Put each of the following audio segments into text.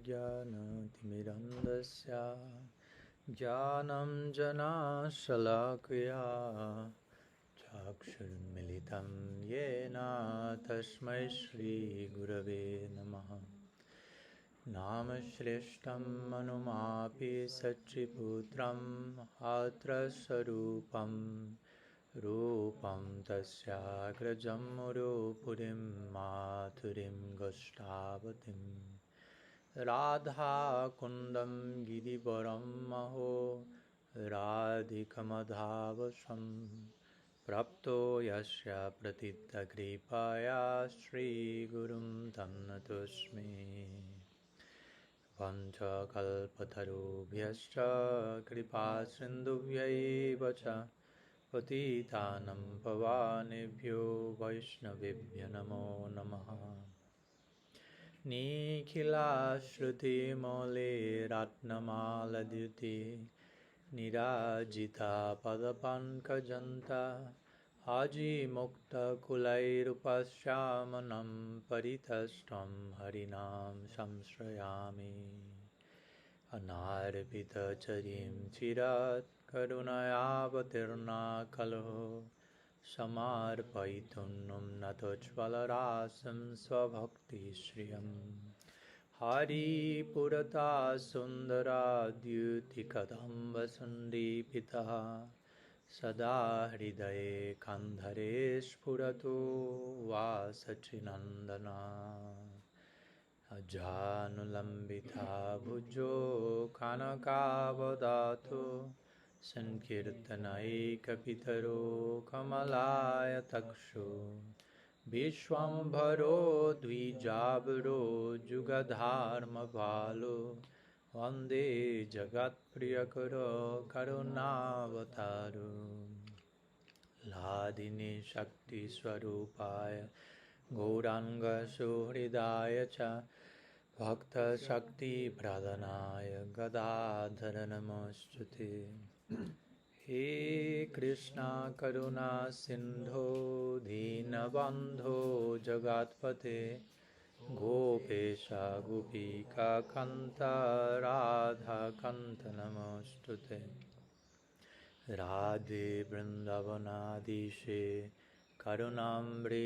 ज्ञानतिमिरन्दस्य ज्ञानं जनाशलाकया चक्षुर्मिलितं येन तस्मै श्रीगुरवे नमः। नामश्रेष्ठं मनुमापि सच्चिपुत्रं हात्रस्वरूपं रूपं तस्याग्रजं मुरुपुरीं माथुरीं गोष्ठावतीं राधाकुन्दं गिरिवरं महो राधिकमधावशं प्राप्तो यस्य प्रतितकृपया श्रीगुरुं तं नतोऽस्मि। पञ्चकल्पतरुभ्यश्च कृपासिन्धुभ्यैव च पतितानं पावनेभ्यो वैष्णवेभ्यो नमो नमः। निखिलाश्रुतिमौलिरत्नमालद्युति निराजिता पदपङ्कजन्ता आजीमुक्तकुलैरुपश्यामनं परितस्त्वं हरिनाम संश्रयामि। अनार्पितचरीं चिरात् करुणयावतीर्णा खलु समर्पयितुं नतोज्ज्वलराशिं स्वभक्तिश्रियं हरिपुरता सुन्दराद्युतिकदम्बसन्दीपितः सदा हृदये कन्धरे स्फुरतु वासचिनन्दना। अजानुलम्बिता भुजो कनकावदातु संकीर्तनैकपितरो कमलायतक्षो विश्वम्भरो द्विजावरो जुगधर्मपालो वन्दे जगत्प्रियकरो करुणावतारो। लादिनी शक्तिस्वरूपाय गौराङ्गसुहृदाय च भक्तशक्तिप्रदानाय गदाधर नमोऽस्तुते। हे कृष्णा करुणा सिन्धो दीनबन्धो जगत्पते गोपेश गोपिकान्त राधाकान्त नमोऽस्तुते। राधे वृन्दावनाधीशे करुणामृतवाहिनी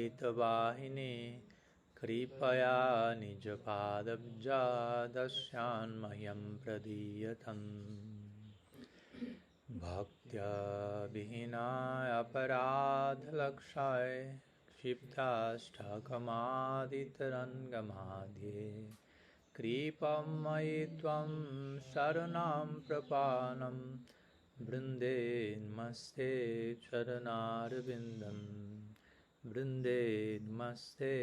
कृपया निजपादब्जादस्यान्मह्यं प्रदीयताम्। भक्त्या विहीनाय अपराधलक्षाय क्षिप्ताष्टकमादितरङ्गमाध्ये कृपां मयि त्वं शरणं प्रपन्नं वृन्दे नमस्ते चरणारविन्दं वृन्दे नमस्ते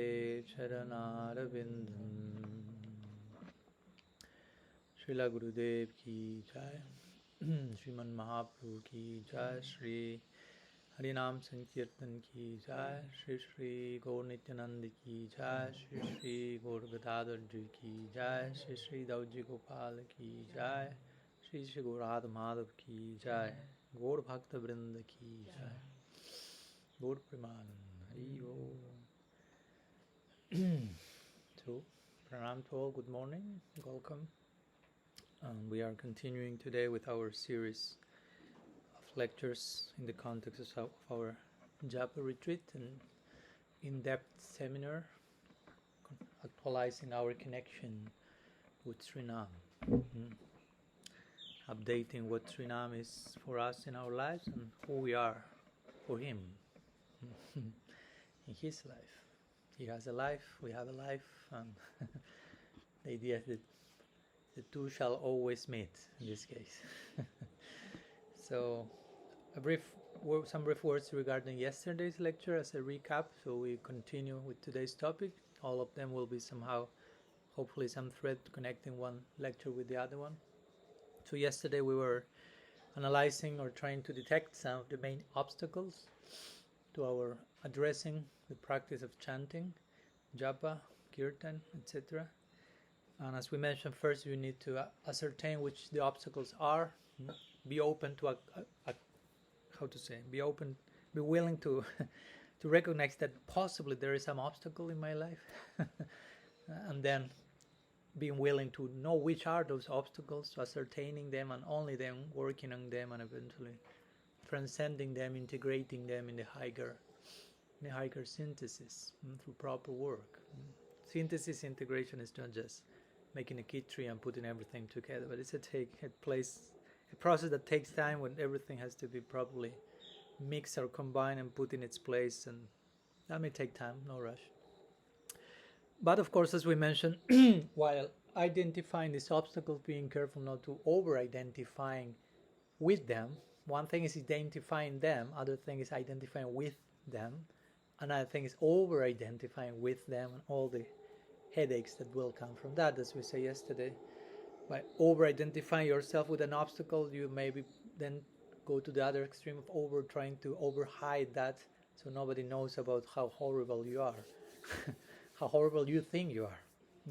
चरणारविन्दं। श्रीला गुरुदेव की जय। श्रीमन महाप्रभु की जय। श्री हरिनाम संकीर्तन की जय। श्री श्री गौर नित्यानंद की जय। श्री श्री गौर गदाधर जी की जय। श्री श्री दाऊजी गोपाल की जय। श्री श्री गौर राधा माधव की जय। गौर भक्त वृंद की जय। गौर प्रेमानंद हरि बोल। So, pranam to all. Good morning. Welcome. We are continuing today with our series of lectures in the context of our Japa retreat and in-depth seminar, actualizing our connection with Srinam, updating what Srinam is for us in our lives and who we are for him in his life. He has a life, we have a life, and the idea is that the two shall always meet in this case. So, some brief words regarding yesterday's lecture as a recap. So we continue with today's topic. All of them will be somehow, hopefully, some thread connecting one lecture with the other one. So yesterday we were analyzing or trying to detect some of the main obstacles to our addressing the practice of chanting, japa, kirtan, etc. And as we mentioned, first you need to ascertain which the obstacles are. Be open to be willing to to recognize that possibly there is some obstacle in my life, and then being willing to know which are those obstacles, to ascertaining them, and only then working on them, and eventually transcending them, integrating them in the higher synthesis through proper work. Synthesis, integration is not just making a kit tree and putting everything together, but it's a process that takes time, when everything has to be properly mixed or combined and put in its place, and that may take time, no rush. But of course, as we mentioned, while identifying these obstacles, being careful not to over-identifying with them. One thing is identifying them, other thing is identifying with them, another thing is over-identifying with them, and all the headaches that will come from that, as we said yesterday. By over-identifying yourself with an obstacle, you maybe then go to the other extreme of trying to over-hide that, so nobody knows about how horrible you are, how horrible you think you are.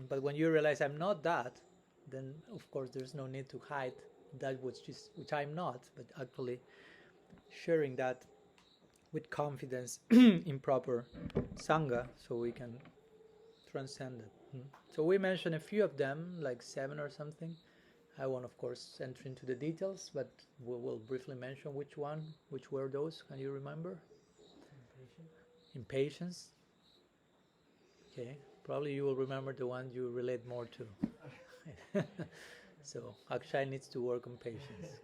But when you realize I'm not that, then of course there's no need to hide that which I'm not, but actually sharing that with confidence in proper sangha, so we can transcend it. So we mentioned a few of them, like 7 or something. I won't, of course, enter into the details, but we will briefly mention which were those. Can you remember? Impatience. Okay, probably you will remember the one you relate more to. So Akshay needs to work on patience.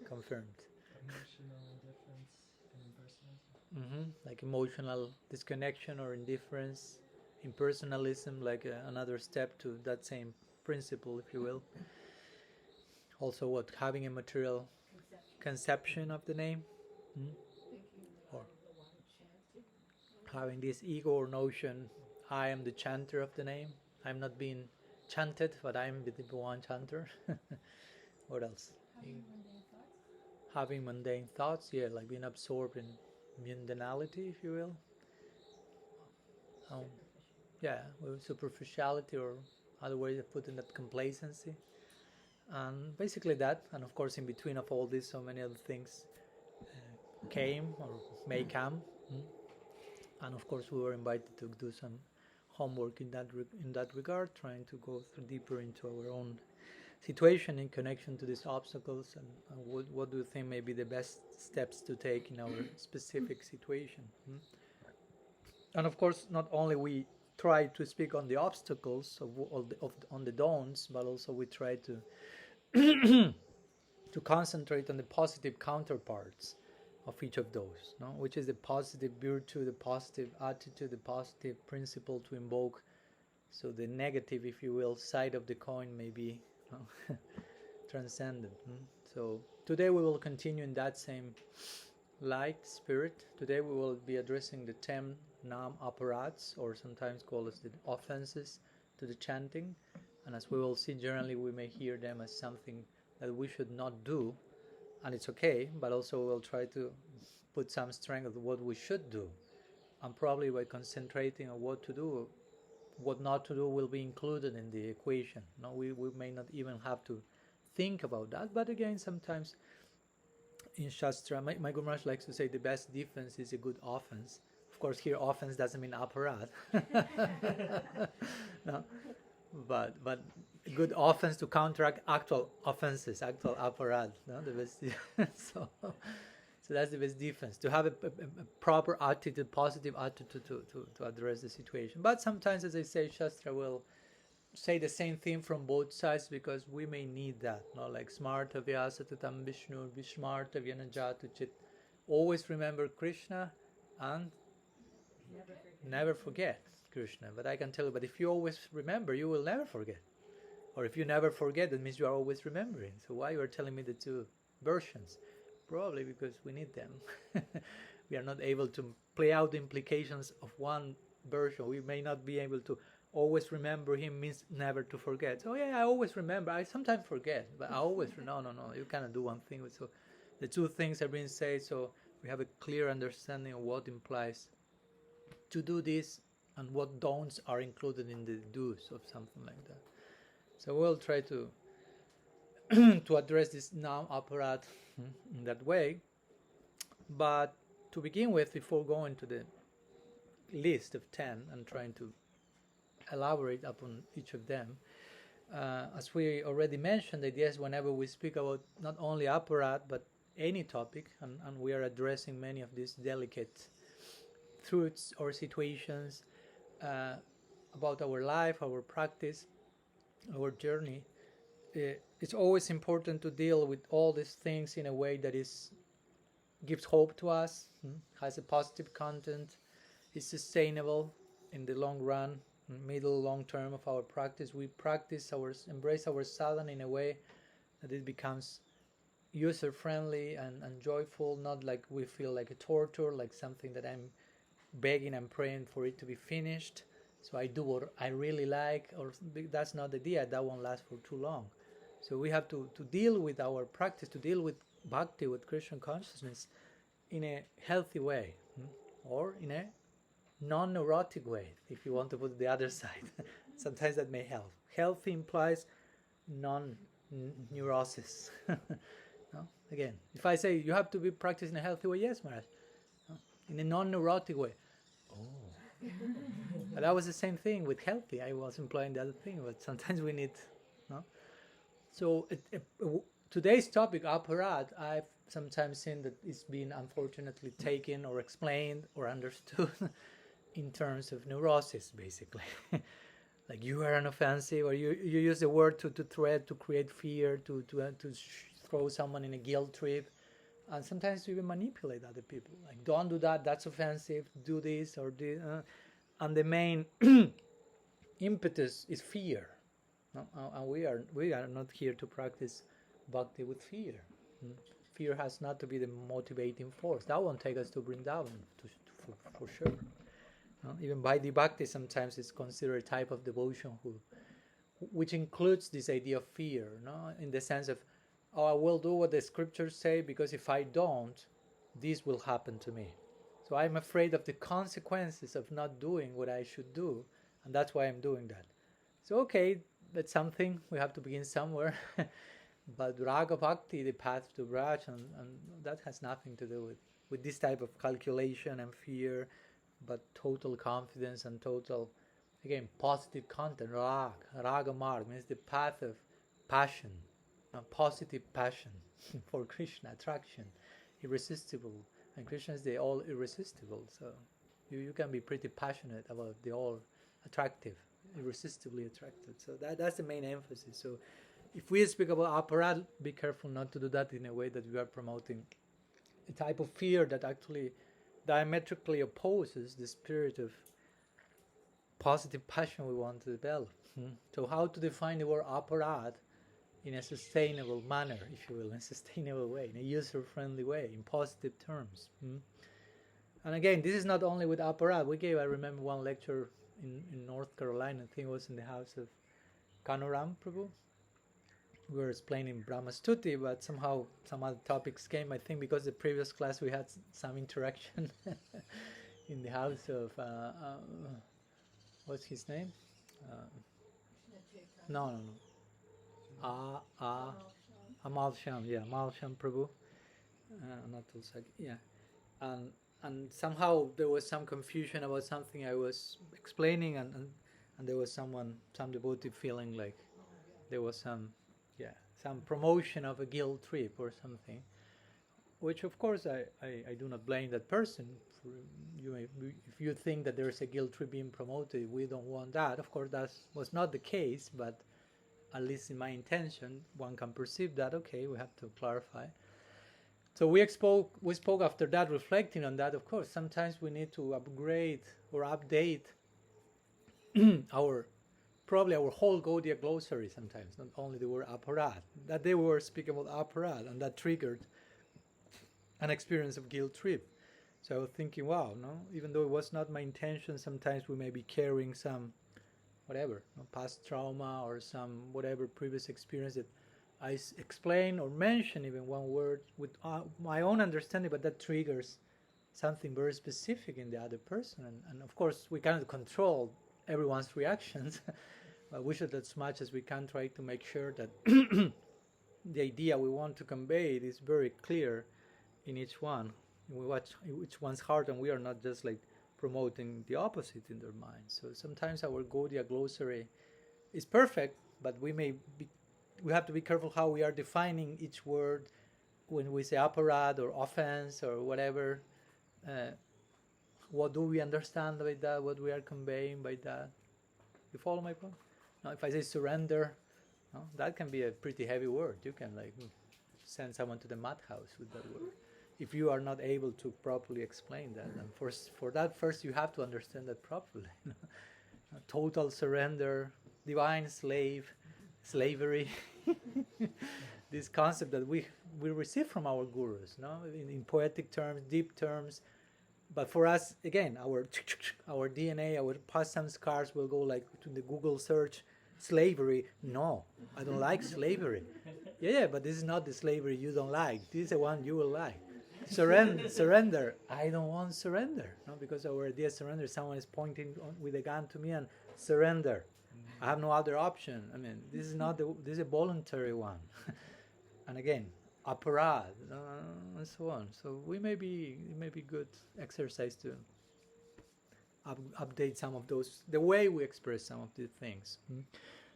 Confirmed. Emotional indifference and impersonalism. Like emotional disconnection or indifference, impersonalism, like another step to that same principle, if you will. Also, having a material conception of the name, or having this ego or notion, I am the chanter of the name. I'm not being chanted, but I'm the one chanter. What else? Having mundane thoughts, yeah, like being absorbed in mundanality, if you will. With superficiality, or other ways of putting that, complacency. And basically that, and of course in between of all this, so many other things came or may come. And of course we were invited to do some homework in that regard, trying to go deeper into our own situation in connection to these obstacles, and what do you think may be the best steps to take in our specific situation. And of course, not only we try to speak on the obstacles on the don'ts, but also we try to to concentrate on the positive counterparts of each of those, no? Which is the positive virtue, the positive attitude, the positive principle to invoke. So the negative, if you will, side of the coin may be transcended. So today we will continue in that same light spirit. Today we will be addressing the 10 NAMA-APARADHs, or sometimes called as the offenses to the chanting. And as we will see, generally we may hear them as something that we should not do, and it's okay, but also we'll try to put some strength of what we should do. And probably by concentrating on what to do, what not to do will be included in the equation. No, we may not even have to think about that, but again, sometimes in Shastra, my Guru Maharaj likes to say the best defense is a good offense. Of course, here offense doesn't mean aparad. No, but good offense to counteract actual offenses, actual aparad. No, the best. So that's the best defense, to have a proper attitude, positive attitude to address the situation. But sometimes, as I say, Shastra will say the same thing from both sides, because we may need that. No, like smarta vyasatatam Vishnu, vishmarta vyanajatu chit. Always remember Krishna and never forget Krishna. But I can tell you, but if you always remember, you will never forget. Or if you never forget, that means you are always remembering. So why you are telling me the two versions? Probably because we need them. We are not able to play out the implications of one version. We may not be able to always remember him means never to forget. So yeah, I always remember. I sometimes forget, but I always no. You cannot do one thing. So the two things are being said, so we have a clear understanding of what implies to do this and what don'ts are included in the do's of something like that. So we'll try to to address this NAMA-APARADHA in that way. But to begin with, before going to the list of 10 and trying to elaborate upon each of them, As we already mentioned, the idea is whenever we speak about not only aparadha but any topic, and we are addressing many of these delicate truths or situations about our life, our practice, our journey, it's always important to deal with all these things in a way that gives hope to us, has a positive content, is sustainable in the long run, middle, long term of our practice. We embrace our sadhana in a way that it becomes user-friendly and joyful, not like we feel like a torture, like something that I'm begging and praying for it to be finished, so I do what I really like, or that's not the idea. That won't last for too long. So we have to deal with our practice, to deal with bhakti, with Krishna consciousness in a healthy way, or in a non-neurotic way, if you want to put the other side. Sometimes that may help. Healthy implies non-neurosis. No? Again, if I say you have to be practicing in a healthy way, yes, Maharaj. No? In a non-neurotic way. Oh. But that was the same thing with healthy. I was implying the other thing, but sometimes we need... No? So today's topic, aparadha, I've sometimes seen that it's been unfortunately taken or explained or understood in terms of neurosis, basically. Like you are inoffensive, or you use the word to threat, to create fear, to throw someone in a guilt trip, and sometimes to even manipulate other people. Like, don't do that, that's offensive, do this or this. And the main impetus is fear. No? And we are not here to practice bhakti with fear. Fear has not to be the motivating force. That won't take us to Vrindavan, for sure. Even Vaidhi Bhakti sometimes is considered a type of devotion which includes this idea of fear, in the sense of, oh, I will do what the scriptures say, because if I don't, this will happen to me. So I'm afraid of the consequences of not doing what I should do, and that's why I'm doing that. So okay, that's something, we have to begin somewhere. But Raga Bhakti, the path to Braj, and that has nothing to do with this type of calculation and fear, but total confidence and total, again, positive content. Raga Marg means the path of passion, positive passion for Krishna, attraction, irresistible. And Krishna is the all irresistible, so you can be pretty passionate about the all attractive, irresistibly attracted. So that's the main emphasis. So if we speak about aparadha, be careful not to do that in a way that we are promoting a type of fear that actually diametrically opposes the spirit of positive passion we want to develop. So how to define the word aparadha in a sustainable manner, if you will, in a sustainable way, in a user-friendly way, in positive terms. And again, this is not only with aparadha. I remember one lecture in North Carolina, I think it was in the house of Kanuram Prabhu. We were explaining Brahma Stuti, but somehow some other topics came, I think because the previous class we had some interaction in the house of, what's his name? No. Amal Sham, Amal Sham Prabhu. Not Tulsag, yeah. And somehow there was some confusion about something I was explaining, and there was some devotee feeling like there was some promotion of a guilt trip or something, which of course I do not blame that person. If you think that there's a guilt trip being promoted, we don't want that. Of course that was not the case, but at least in my intention, one can perceive that, okay, we have to clarify. So we spoke after that, reflecting on that. Of course, sometimes we need to upgrade or update our whole Gaudiya glossary sometimes, not only the word aparadha. That day we were speaking about aparadha, and that triggered an experience of guilt trip. So I was thinking, wow, even though it was not my intention, sometimes we may be carrying some past trauma or some whatever previous experience that I explain or mention even one word with my own understanding, but that triggers something very specific in the other person. And of course, we cannot control everyone's reactions, but we should, as much as we can, try to make sure that the idea we want to convey is very clear in each one. We watch each one's heart, and we are not just like promoting the opposite in their minds. So sometimes our Gaudiya glossary is perfect, but we have to be careful how we are defining each word when we say aparad or offense or whatever. What do we understand by that? What we are conveying by that? You follow my point? Now, if I say surrender, that can be a pretty heavy word. You can send someone to the madhouse with that word if you are not able to properly explain that. And for that, first you have to understand that properly. Total surrender, divine slavery. This concept that we receive from our gurus, in poetic terms, deep terms. But for us, again, our DNA, our past samskars will go to the Google search, slavery. No, I don't like slavery. Yeah, but this is not the slavery you don't like. This is the one you will like. Surrender. I don't want surrender. Because our idea of surrender, someone is pointing with a gun to me and surrender. I have no other option. I mean, this is a voluntary one. And again, aparad, and so on. So it may be good exercise to update some of those, the way we express some of these things.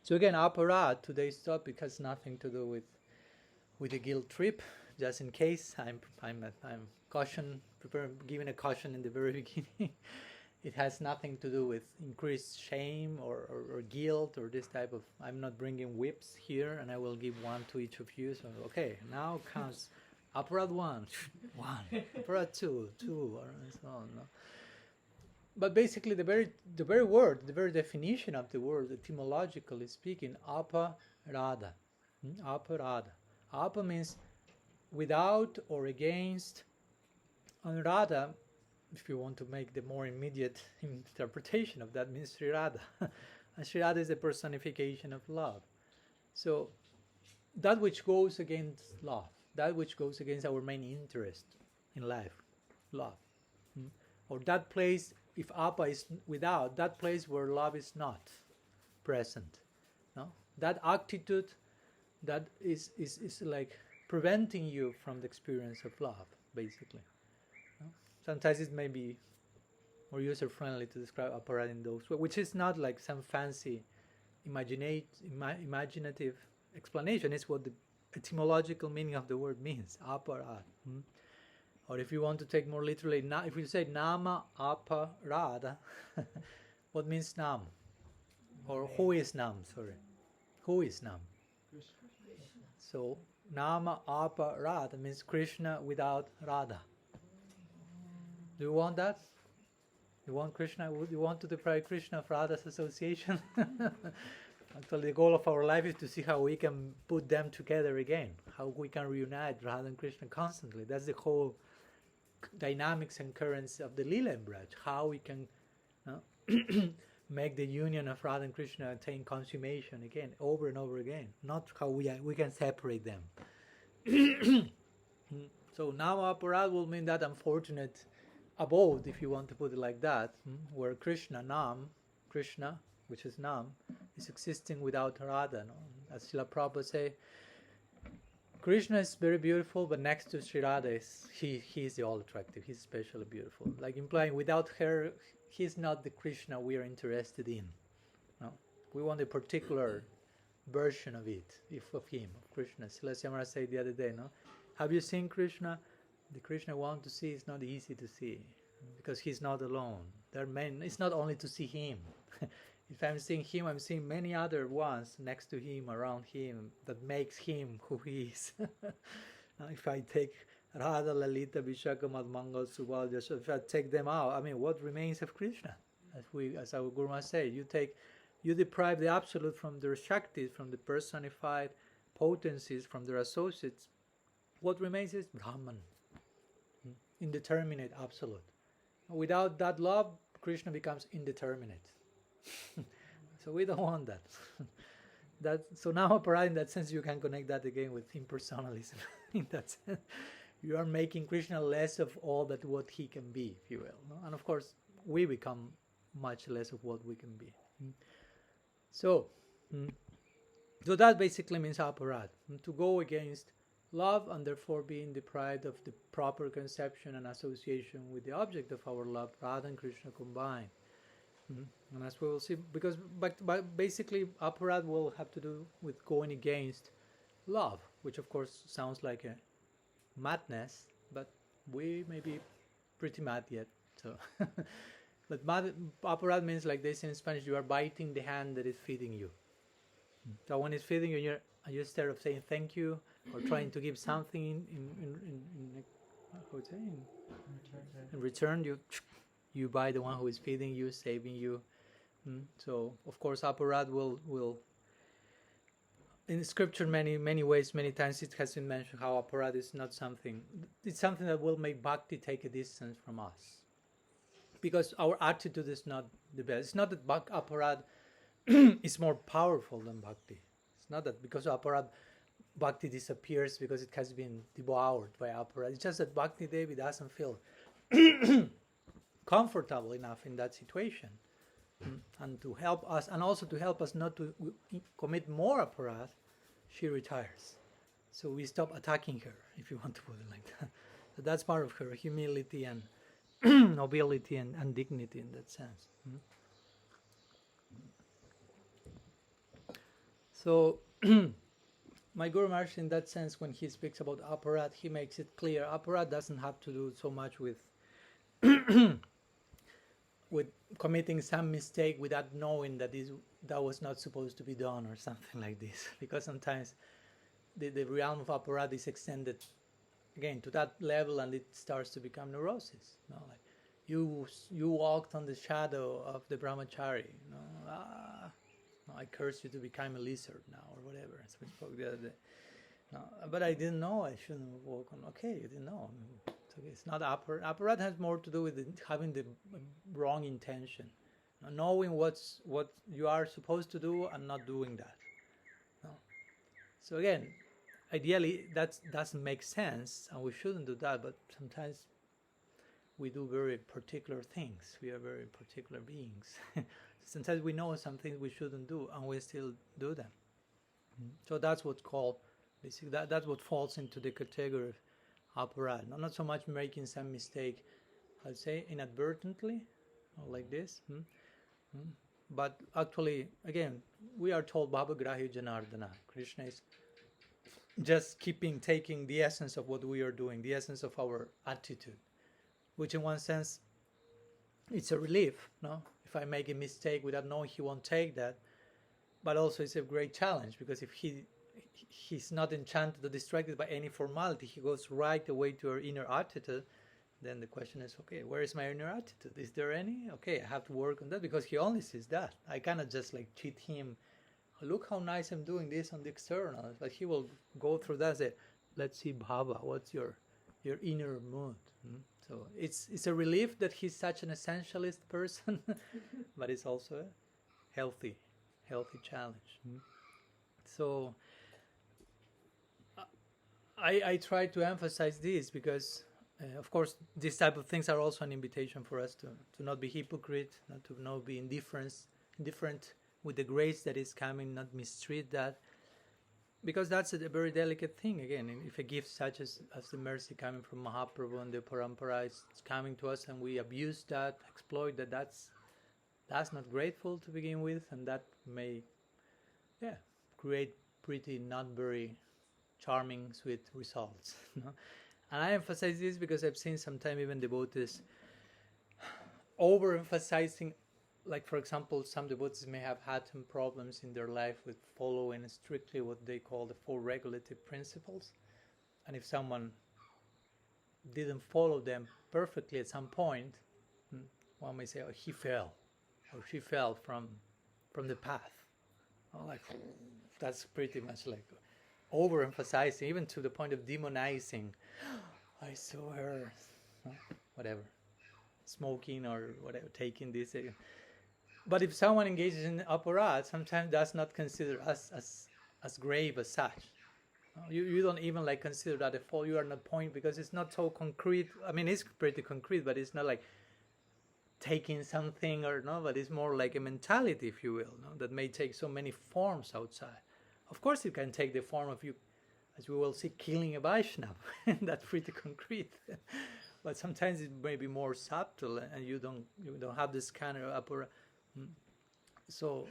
So again, aparad, today's topic has nothing to do with a guilt trip. Just in case, I'm giving a caution in the very beginning. It has nothing to do with increased shame or guilt or this type of... I'm not bringing whips here, and I will give one to each of you. So, okay, now comes aparad 1, aparad 2, and so on. No? But basically, the very word, the very definition of the word, etymologically speaking, aparadha. Aparadha. Apa means without or against, and radha, if you want to make the more immediate interpretation of that, means Sri Radha. And Sri Radha is the personification of love. So that which goes against love, that which goes against our main interest in life, love. Or that place, if apa is without, that place where love is not present. No? That attitude that is like preventing you from the experience of love, basically. Sometimes it may be more user-friendly to describe aparad in those ways, which is not like some fancy imaginative explanation. It's what the etymological meaning of the word means, aparad. Or if you want to take more literally, if you say NAMA-APARADHA, what means Nam? Or who is Nam, sorry. Who is Nam? So, NAMA-APARADHA means Krishna without Radha. Do you want that? You want Krishna? You want to deprive Krishna of Radha's association? Actually, the goal of our life is to see how we can put them together again, how we can reunite Radha and Krishna constantly. That's the whole dynamics and currents of the Lila Braj, how we can make the union of Radha and Krishna attain consummation again, over and over again, not how we can separate them. So now aparad will mean that unfortunate abode, if you want to put it like that, where Krishna, which is Nam, is existing without Radha. No? As Srila Prabhupada say, Krishna is very beautiful, but next to Sri Radha, he is the all attractive. He's especially beautiful. Like implying without her, he's not the Krishna we are interested in. No? We want a particular version of it, of him, of Krishna. Srila Syamara said the other day, no? Have you seen Krishna? The Krishna I want to see is not easy to see, because he's not alone. It's not only to see him. If I'm seeing him, I'm seeing many other ones next to him, around him, that makes him who he is. If I take Radha, Lalita, Vishaka, Madhmanga, Subal, Yashoda, if I take them out, I mean, what remains of Krishna? As our Guru Maharaj say, you deprive the absolute from their Shaktis, from the personified potencies, from their associates. What remains is Brahman, indeterminate absolute. Without that love, Krishna becomes indeterminate. So we don't want that. So now aparad, in that sense, you can connect that again with impersonalism. In that sense, you are making Krishna less of all that what he can be, if you will. No? And of course, we become much less of what we can be. So that basically means aparad, to go against love and therefore being deprived of the proper conception and association with the object of our love, Radha and Krishna combined. And as we will see, because but basically aparadha will have to do with going against love, which of course sounds like a madness, but we may be pretty mad yet. So, but aparadha means like this in Spanish: you are biting the hand that is feeding you. So when it's feeding you, you instead of saying thank you or trying to give something in return, you buy the one who is feeding you, saving you. So of course aparadha will in scripture many ways, many times it has been mentioned how aparadha is not something, it's something that will make bhakti take a distance from us, because our attitude is not the best. It's not that aparadha is more powerful than bhakti. It's not that because of aparadha bhakti disappears because it has been devoured by aparadha. It's just that Bhakti Devi doesn't feel comfortable enough in that situation, and to help us, and also to help us not to commit more aparadha, she retires. So we stop attacking her, if you want to put it like that. So that's part of her humility and nobility and dignity in that sense. So my Guru Maharaj, in that sense, when he speaks about aparadha, he makes it clear aparadha doesn't have to do so much with with committing some mistake without knowing that that was not supposed to be done or something like this. Because sometimes the realm of aparadha is extended again to that level, and it starts to become neurosis. Like you walked on the shadow of the brahmachari. I curse you to become a lizard now, or whatever. As we spoke the other day. But I didn't know I shouldn't walk on. Okay, you didn't know. It's not aparadha. Aparadha has more to do with having the wrong intention, knowing what you are supposed to do and not doing that. So again, ideally that doesn't make sense, and we shouldn't do that. But sometimes we do very particular things. We are very particular beings. Sometimes we know some things we shouldn't do, and we still do them. So that's what's called, basically, that's what falls into the category of aparadha. Not so much making some mistake, I'd say, inadvertently, or like this. But actually, again, we are told Bhavagrahi Janardana. Krishna is just taking the essence of what we are doing, the essence of our attitude, which in one sense, it's a relief, no? If I make a mistake without knowing, he won't take that. But also it's a great challenge, because if he's not enchanted or distracted by any formality, he goes right away to our inner attitude, then the question is, okay, where is my inner attitude? Is there any? Okay, I have to work on that, because he only sees that. I cannot just like cheat him. Look how nice I'm doing this on the external. But he will go through that and say, let's see bhava, what's your inner mood? So it's a relief that he's such an essentialist person, but it's also a healthy challenge. So I try to emphasize this because, of course, these type of things are also an invitation for us to not be hypocrite, not to not be indifferent with the grace that is coming, not mistreat that. Because that's a very delicate thing. Again, if a gift such as the mercy coming from Mahaprabhu and the parampara is coming to us, and we abuse that, exploit that, that's not grateful to begin with, and that may, create pretty not very charming, sweet results. And I emphasize this because I've seen sometimes even devotees overemphasizing. Like, for example, some devotees may have had some problems in their life with following strictly what they call the 4 regulative principles. And if someone didn't follow them perfectly at some point, one may say, oh, he fell, or she fell from the path. Like, that's pretty much like overemphasizing, even to the point of demonizing. I saw her, whatever, smoking or whatever, taking this. But if someone engages in aparadha, sometimes that's not considered as grave as such. You don't even like consider that a fault. You are not point, because it's not so concrete. I mean, it's pretty concrete, but it's not like taking something but it's more like a mentality, if you will, that may take so many forms outside. Of course, it can take the form of you, as we will see, killing a Vaishnava. That's pretty concrete. But sometimes it may be more subtle, and you don't have this kind of aparadha. So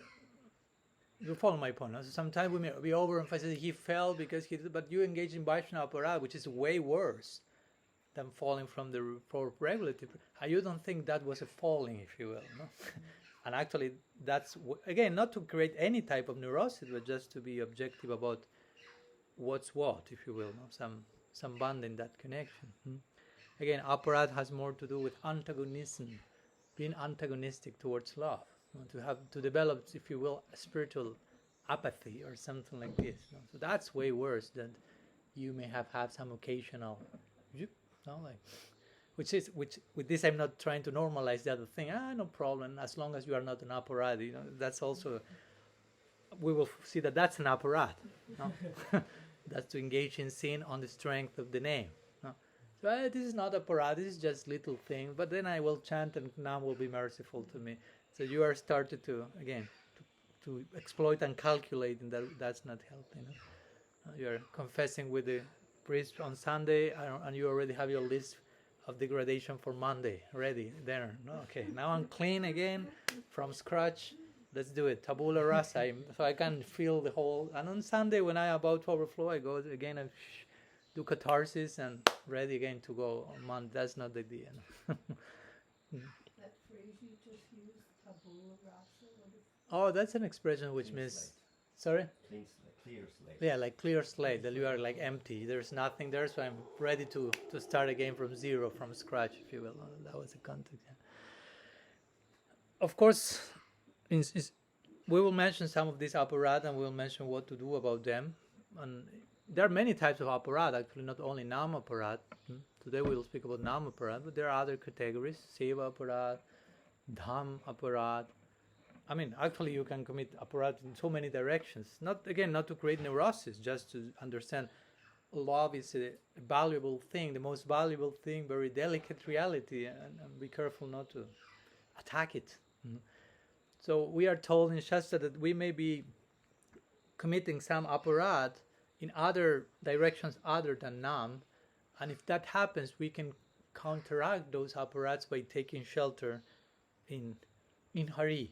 you follow my point. No? So sometimes we overemphasize he fell because he did, but you engage in Vaishnava aparadha, which is way worse than falling from the regulative. You don't think that was a falling, if you will, no? And actually, that's again not to create any type of neurosis, but just to be objective about what's what, if you will, no? Some bond in that connection. Again, aparadha has more to do with antagonism, being antagonistic towards love, to develop, if you will, a spiritual apathy or something like this. No? So that's way worse than you may have had some occasional, which with this I'm not trying to normalize the other thing. No problem, as long as you are not an aparadha. That's also, we will see that that's an aparadha. No? That's to engage in sin on the strength of the name. No? So this is not aparadha, this is just little thing, but then I will chant and Nam will be merciful to me. So you are started to, again, to exploit and calculate, and that's not healthy. No? You are confessing with the priest on Sunday, and you already have your list of degradation for Monday ready there. No? Okay, now I'm clean again from scratch. Let's do it. Tabula rasa. So I can feel the whole. And on Sunday, when I'm about to overflow, I go again and do catharsis and ready again to go on Monday. That's not the idea. No? That phrase you just used, tabula rasa. Oh, that's an expression which Clean means. slate. Sorry? Clear slate. Yeah, like clear slate, that you are like empty. There's nothing there, so I'm ready to start again from zero, from scratch, if you will. That was the context. Yeah. Of course, we will mention some of these aparadha, and we will mention what to do about them. And there are many types of aparadha, actually, not only NAMA-APARADHA. Today we will speak about NAMA-APARADHA, but there are other categories: Seva-APARADHA, Dham-APARADHA. I mean, actually, you can commit aparadha in so many directions. Not to create neurosis, just to understand love is a valuable thing, the most valuable thing, very delicate reality, and be careful not to attack it. So we are told in Shastra that we may be committing some aparadha in other directions other than Nam, and if that happens, we can counteract those aparadhas by taking shelter in Hari.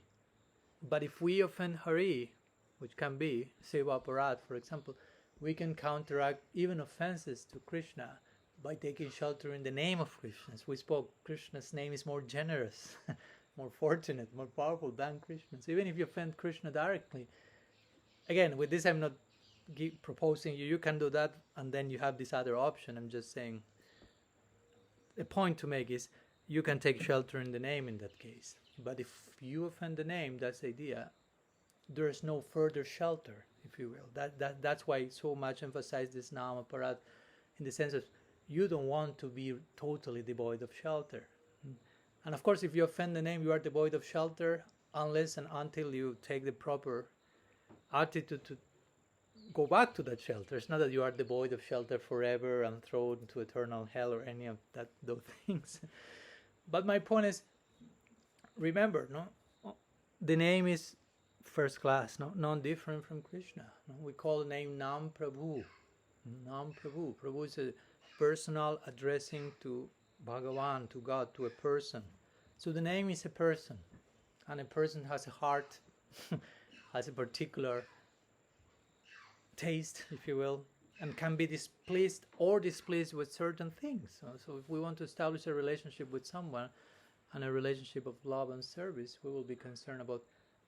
But if we offend Hari, which can be Seva-APARADHA, for example, we can counteract even offenses to Krishna by taking shelter in the name of Krishna. As we spoke, Krishna's name is more generous, more fortunate, more powerful than Krishna. So even if you offend Krishna directly, again, with this I'm not proposing you can do that and then you have this other option. I'm just saying, the point to make is you can take shelter in the name in that case. But if you offend the name, that's the idea, there is no further shelter, if you will. That's why so much emphasize this NAMA-APARADHA, in the sense of you don't want to be totally devoid of shelter. And of course, if you offend the name, you are devoid of shelter unless and until you take the proper attitude to go back to that shelter. It's not that you are devoid of shelter forever and thrown into eternal hell or any of those things. But my point is, remember, the name is first class, non different from Krishna. We call the name Nam Prabhu. Nam Prabhu. Prabhu is a personal addressing to Bhagavan, to God, to a person. So the name is a person, and a person has a heart, has a particular taste, if you will, and can be displeased or displeased with certain things. So if we want to establish a relationship with someone, and a relationship of love and service, we will be concerned about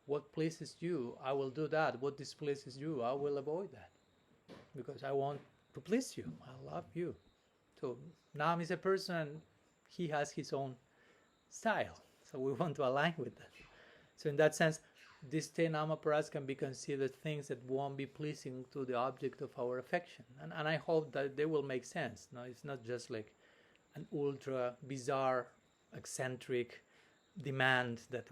what pleases you, I will do that. What displeases you, I will avoid that. Because I want to please you. I love you. So Nam is a person, and he has his own style. So we want to align with that. So in that sense, these 10 NAMA-APARADHAs can be considered things that won't be pleasing to the object of our affection. And I hope that they will make sense. It's not just like an ultra bizarre, eccentric demand that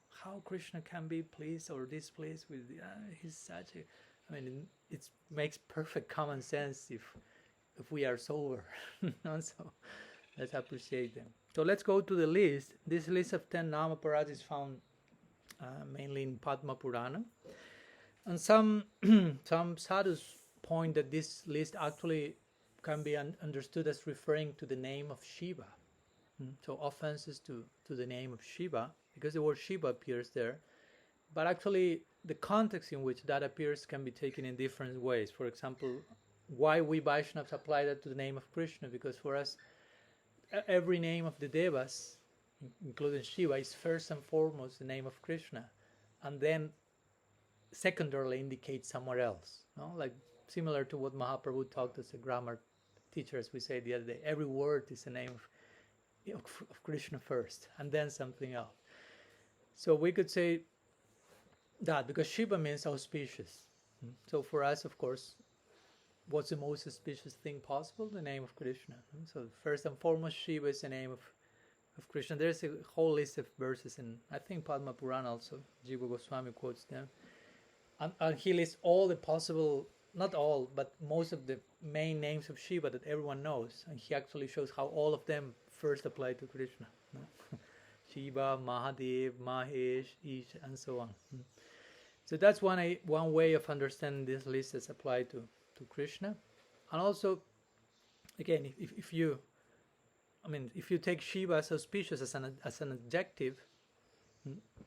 how Krishna can be pleased or displeased with he's such a, it makes perfect common sense if we are sober. So let's appreciate them. So let's go to the list. This list of 10 NAMA-APARADHAs is found mainly in Padma Purana, and some sadhus point that this list actually can be understood as referring to the name of Shiva. So offenses to the name of Shiva, because the word Shiva appears there. But actually, the context in which that appears can be taken in different ways. For example, why we Vaishnavas apply that to the name of Krishna? Because for us, every name of the Devas, including Shiva, is first and foremost the name of Krishna, and then secondarily indicates somewhere else. No? Like similar to what Mahaprabhu taught us, a grammar teacher, as we said the other day. Every word is the name of Krishna first, and then something else. So we could say that because Shiva means auspicious. So for us, of course, what's the most auspicious thing possible? The name of Krishna. So first and foremost, Shiva is the name of Krishna. There's a whole list of verses in, I think, Padma Purana also. Jiva Goswami quotes them. And he lists all the possible, not all, but most of the main names of Shiva that everyone knows. And he actually shows how all of them first apply to Krishna. Shiva, Mahadev, Mahesh, Ish, and so on. So that's one way of understanding this list as applied to Krishna. And also, again, if you take Shiva as auspicious as an adjective,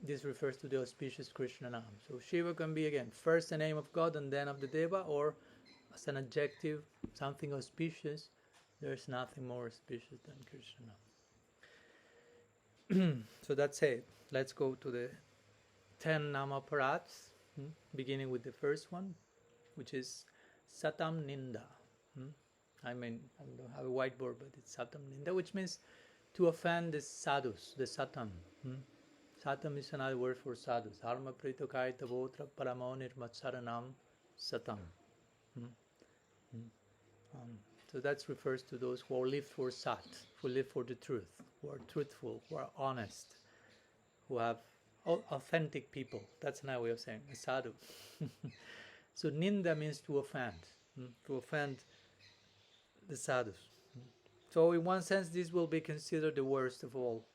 this refers to the auspicious Krishna name. So Shiva can be, again, first the name of God and then of the Deva, or as an adjective, something auspicious. There's nothing more auspicious than Krishna name. So that's it. Let's go to the 10 NAMA-APARADHs, beginning with the first one, which is Satam Ninda. I mean, I don't have a whiteboard, but it's Satam Ninda, which means to offend the sadhus, the Satam. Satam is another word for sadhus. Dharma pritokai tavotra paramonir matsaranam Satam. So that refers to those who live for Sat, who live for the truth, who are truthful, who are honest, who have authentic people. That's another way of saying a sadhu. So Ninda means to offend the sadhus. So in one sense, this will be considered the worst of all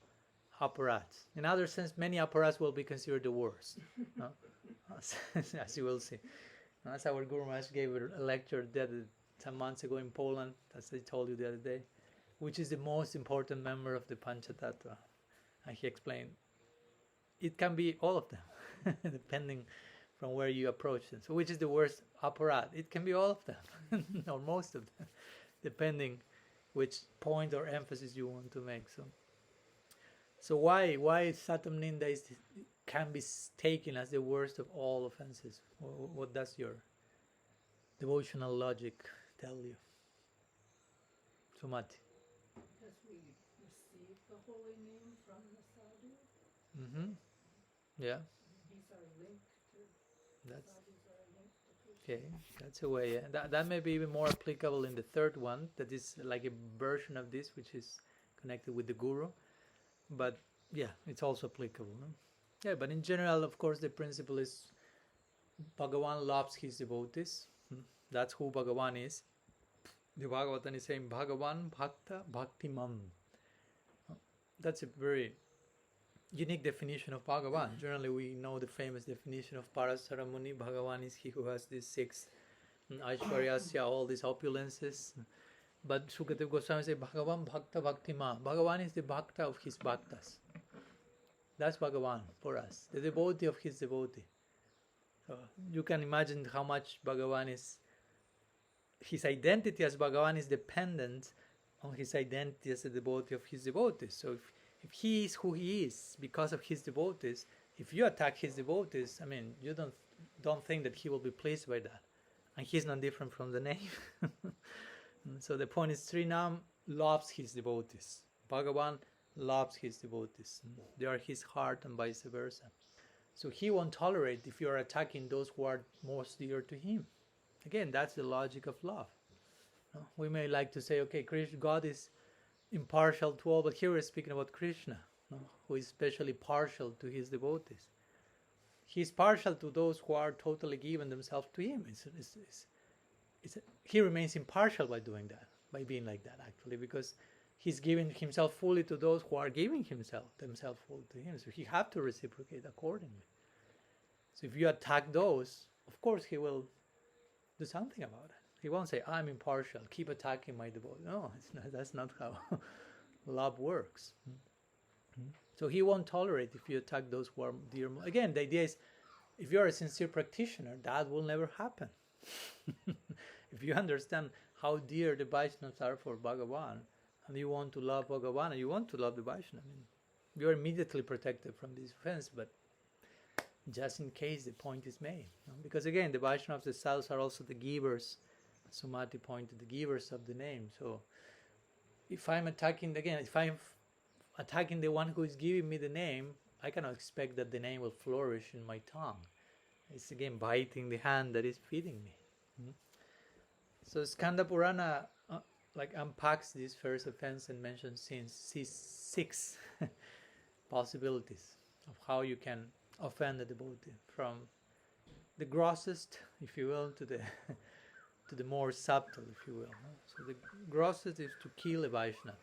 aparadhs. In other sense, many aparadhs will be considered the worst. No? As you will see. As our Guru Maharaj gave a lecture some months ago in Poland, as I told you the other day, which is the most important member of the Panchatattva. And he explained, it can be all of them, depending from where you approach them. So which is the worst aparadh? It can be all of them, or most of them, depending which point or emphasis you want to make. So why Satam Ninda can be taken as the worst of all offenses? What does your devotional logic tell you? Sumati. Because we receive the holy name from the sadhu. Yeah. These are linked to That's sadhus are linked to Krishna. okay. That's a way. Yeah. That may be even more applicable in the third one. That is like a version of this, which is connected with the Guru. But yeah, it's also applicable. No? Yeah, but in general, of course, the principle is Bhagavan loves his devotees. That's who Bhagavan is. The Bhagavatam is saying Bhagavan Bhakta Bhaktimam. That's a very unique definition of Bhagavan. Generally, we know the famous definition of Parasara Muni. Bhagavan is he who has these 6 Aishwaryasya, all these opulences. But Sukadeva Goswami says Bhagavan Bhakta Bhaktimam. Bhagavan is the Bhakta of his Bhaktas. That's Bhagavan for us, the devotee of his devotee. So you can imagine how much Bhagavan is. His identity as Bhagavan is dependent on his identity as a devotee of his devotees. So if he is who he is because of his devotees, if you attack his devotees, I mean, you don't think that he will be pleased by that. And he's not different from the name. So the point is, Srinam loves his devotees. Bhagavan loves his devotees. They are his heart and vice versa. So he won't tolerate if you are attacking those who are most dear to him. Again, that's the logic of love. We may like to say, okay, God is impartial to all, but here we're speaking about Krishna, who is especially partial to his devotees. He's partial to those who are totally given themselves to him. He remains impartial by doing that, by being like that, actually, because he's giving himself fully to those who are giving themselves fully to him. So he has to reciprocate accordingly. So if you attack those, of course he will do something about it. He won't say, I'm impartial, keep attacking my devotee. No, that's not how love works. So he won't tolerate if you attack those who are dear. Again, the idea is, if you're a sincere practitioner, that will never happen. If you understand how dear the Vaishnavas are for Bhagavan, and you want to love Bhagavan, and you want to love the Vaishnava, you're immediately protected from this offense, but just in case the point is made. Because again, the Vaishnavas themselves are also the givers, as Sumati pointed, the givers of the name. So if I'm attacking the one who is giving me the name, I cannot expect that the name will flourish in my tongue. It's again biting the hand that is feeding me. So Skanda Purana unpacks this first offense and mentions six possibilities of how you can offend the devotee, from the grossest, if you will, to the more subtle, if you will. So the grossest is to kill a Vaishnava.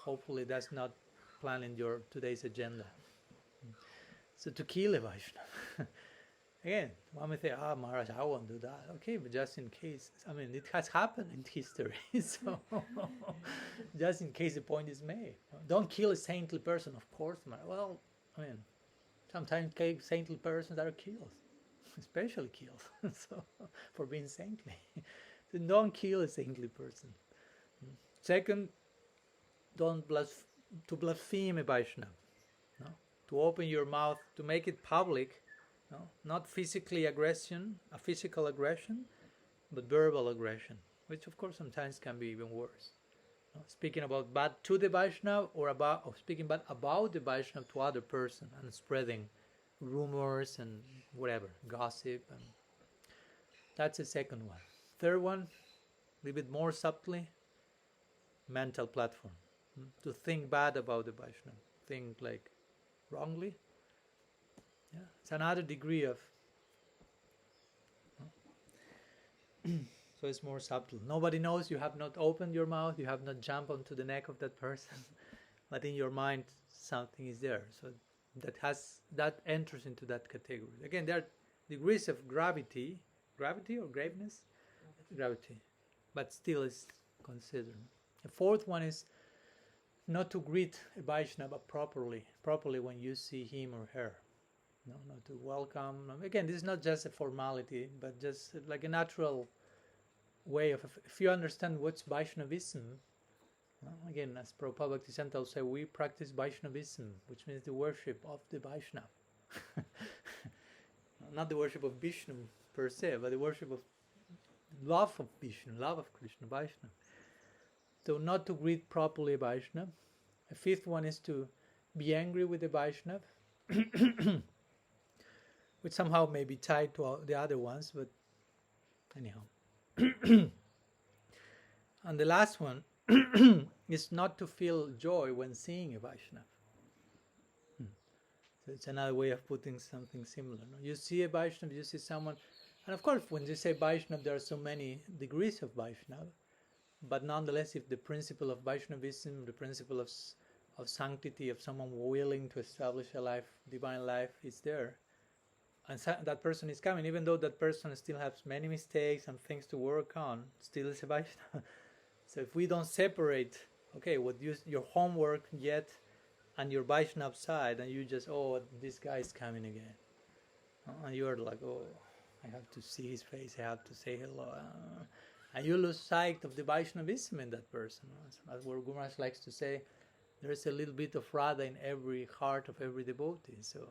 Hopefully that's not planned in your today's agenda. So to kill a Vaishnava. Again, one may say, Maharaj, I won't do that. Okay, but just in case, it has happened in history. So just in case the point is made. Don't kill a saintly person, of course. Well, sometimes saintly persons are killed, especially killed, so for being saintly. So don't kill a saintly person. Second, don't blaspheme a Vaishnava. No? To open your mouth, to make it public, not a physical aggression, but verbal aggression, which of course sometimes can be even worse. Speaking about bad to the Vaishnava, or speaking bad about the Vaishnava to other person, and spreading rumors and whatever, gossip, and that's the second one. Third one, a little bit more subtly, mental platform. To think bad about the Vaishnava, think like wrongly. Yeah, it's another degree of. So it's more subtle. Nobody knows, you have not opened your mouth, you have not jumped onto the neck of that person, but in your mind something is there. So that enters into that category. Again, there are degrees of gravity or graveness? Gravity. But still is considered. The fourth one is not to greet a Vaishnava properly when you see him or her. No, not to welcome. Again, this is not just a formality, but just like a natural way of, if you understand what's Vaishnavism, again, as Prabhupada Bhaktisiddhanta will say, we practice Vaishnavism, which means the worship of the Vaishnava. Not the worship of Vishnu per se, but the worship of love of Vishnu, love of Krishna, Vaishnava. So not to greet properly a Vaishnava. A fifth one is to be angry with the Vaishnava, which somehow may be tied to the other ones, but anyhow. And the last one is not to feel joy when seeing a Vaishnava. So it's another way of putting something similar. You see a Vaishnava, you see someone, and of course when you say Vaishnava, there are so many degrees of Vaishnava, but nonetheless, if the principle of Vaishnavism, the principle of sanctity, of someone willing to establish a life, divine life, is there, and that person is coming, even though that person still has many mistakes and things to work on, still is a Vaishnava. So if we don't separate, what your homework yet and your Vaishnava side, and you just, this guy is coming again. And you're like, I have to see his face, I have to say hello. And you lose sight of the Vaishnavism in that person. As Guru Maharaj likes to say, there is a little bit of Radha in every heart of every devotee. So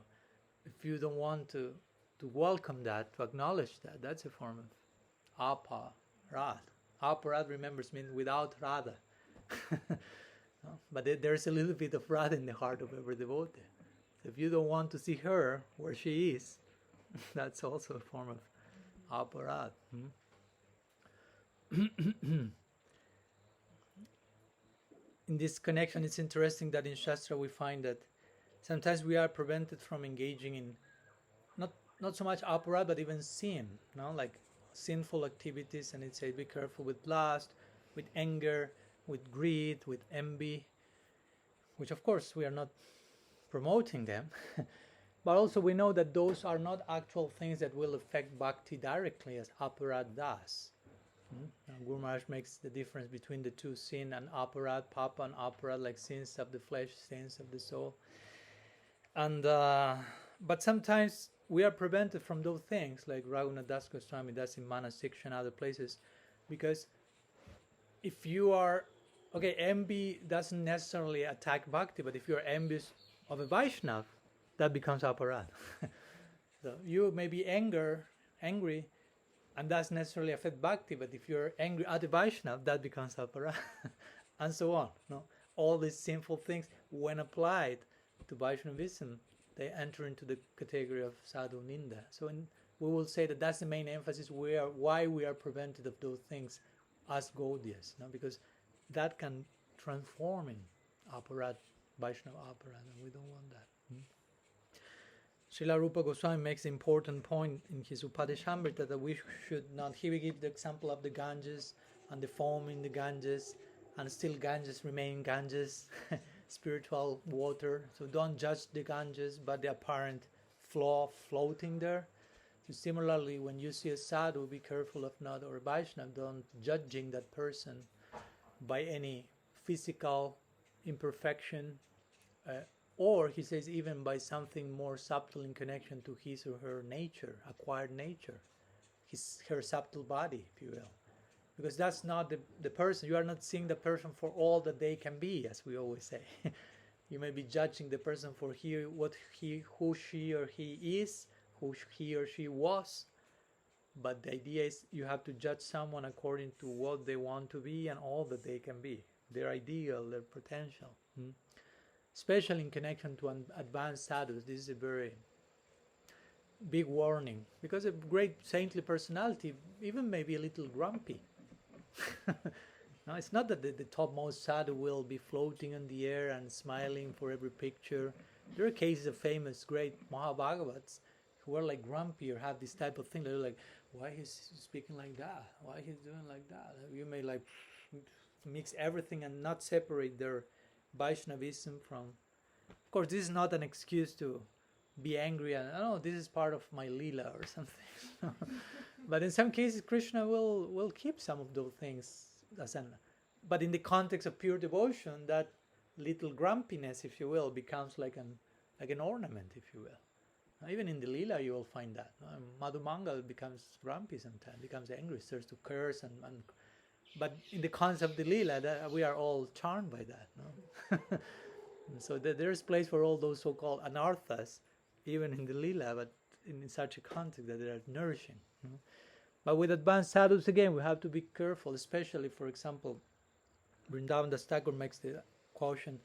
if you don't want to welcome that, to acknowledge that, that's a form of Aparadha. Aparadha, remembers, means without Radha. But there's a little bit of Radha in the heart of every devotee. So if you don't want to see her where she is, that's also a form of Aparadha. In this connection, it's interesting that in Shastra we find that sometimes we are prevented from engaging in not so much aparadha, but even sin, like sinful activities, and it says be careful with lust, with anger, with greed, with envy, which of course we are not promoting them, but also we know that those are not actual things that will affect bhakti directly as aparadha does. Now, Guru Maharaj makes the difference between the two, sin and aparad, papa and aparad, like sins of the flesh, sins of the soul. And but sometimes we are prevented from those things, like Raghunath Das Goswami does in Mana Siksha and other places, because if you are, okay, envy doesn't necessarily attack bhakti, but if you are envious of a Vaishnava, that becomes aparad. So you may be angry, and that's necessarily affect bhakti, but if you're angry at the Vaishnava, that becomes aparad, and so on. No, all these sinful things, when applied to Vaishnavism, they enter into the category of sadhu ninda. So we will say that that's the main emphasis. Why we are prevented of those things as Gaudias, no? Because that can transform in aparad, Vaishnava aparad, and we don't want that. Srila Rupa Goswami makes an important point in his Upadeshamrita that we should not. He will give the example of the Ganges and the foam in the Ganges, and still Ganges remain Ganges, spiritual water. So don't judge the Ganges, but the apparent flow floating there. So similarly, when you see a sadhu, be careful of not, or a Vaishnava, don't judging that person by any physical imperfection, or he says even by something more subtle in connection to his or her nature, acquired nature, her subtle body, if you will. Because that's not the person. You are not seeing the person for all that they can be, as we always say. You may be judging the person for who she or he is, who he or she was. But the idea is you have to judge someone according to what they want to be and all that they can be, their ideal, their potential. Especially in connection to advanced sadhus, this is a very big warning, because a great saintly personality even may be a little grumpy. No, it's not that the topmost sadhu will be floating in the air and smiling for every picture. There are cases of famous great Mahabhagavats who are like grumpy or have this type of thing. They're like, why he's speaking like that? Why he's doing like that? You may like mix everything and not separate their Vaishnavism from. Of course, this is not an excuse to be angry and, oh, this is part of my lila or something. But in some cases, Krishna will keep some of those things. But in the context of pure devotion, that little grumpiness, if you will, becomes like an ornament, if you will. Even in the lila, you will find that. Madhumangal becomes grumpy sometimes, becomes angry, starts to curse, but in the concept of the lila, we are all charmed by that. No? So there's place for all those so-called anarthas, even in the lila, but in such a context that they are nourishing. But with advanced sadhus, again, we have to be careful, especially, for example, Vrindavan Das Thakur makes the caution,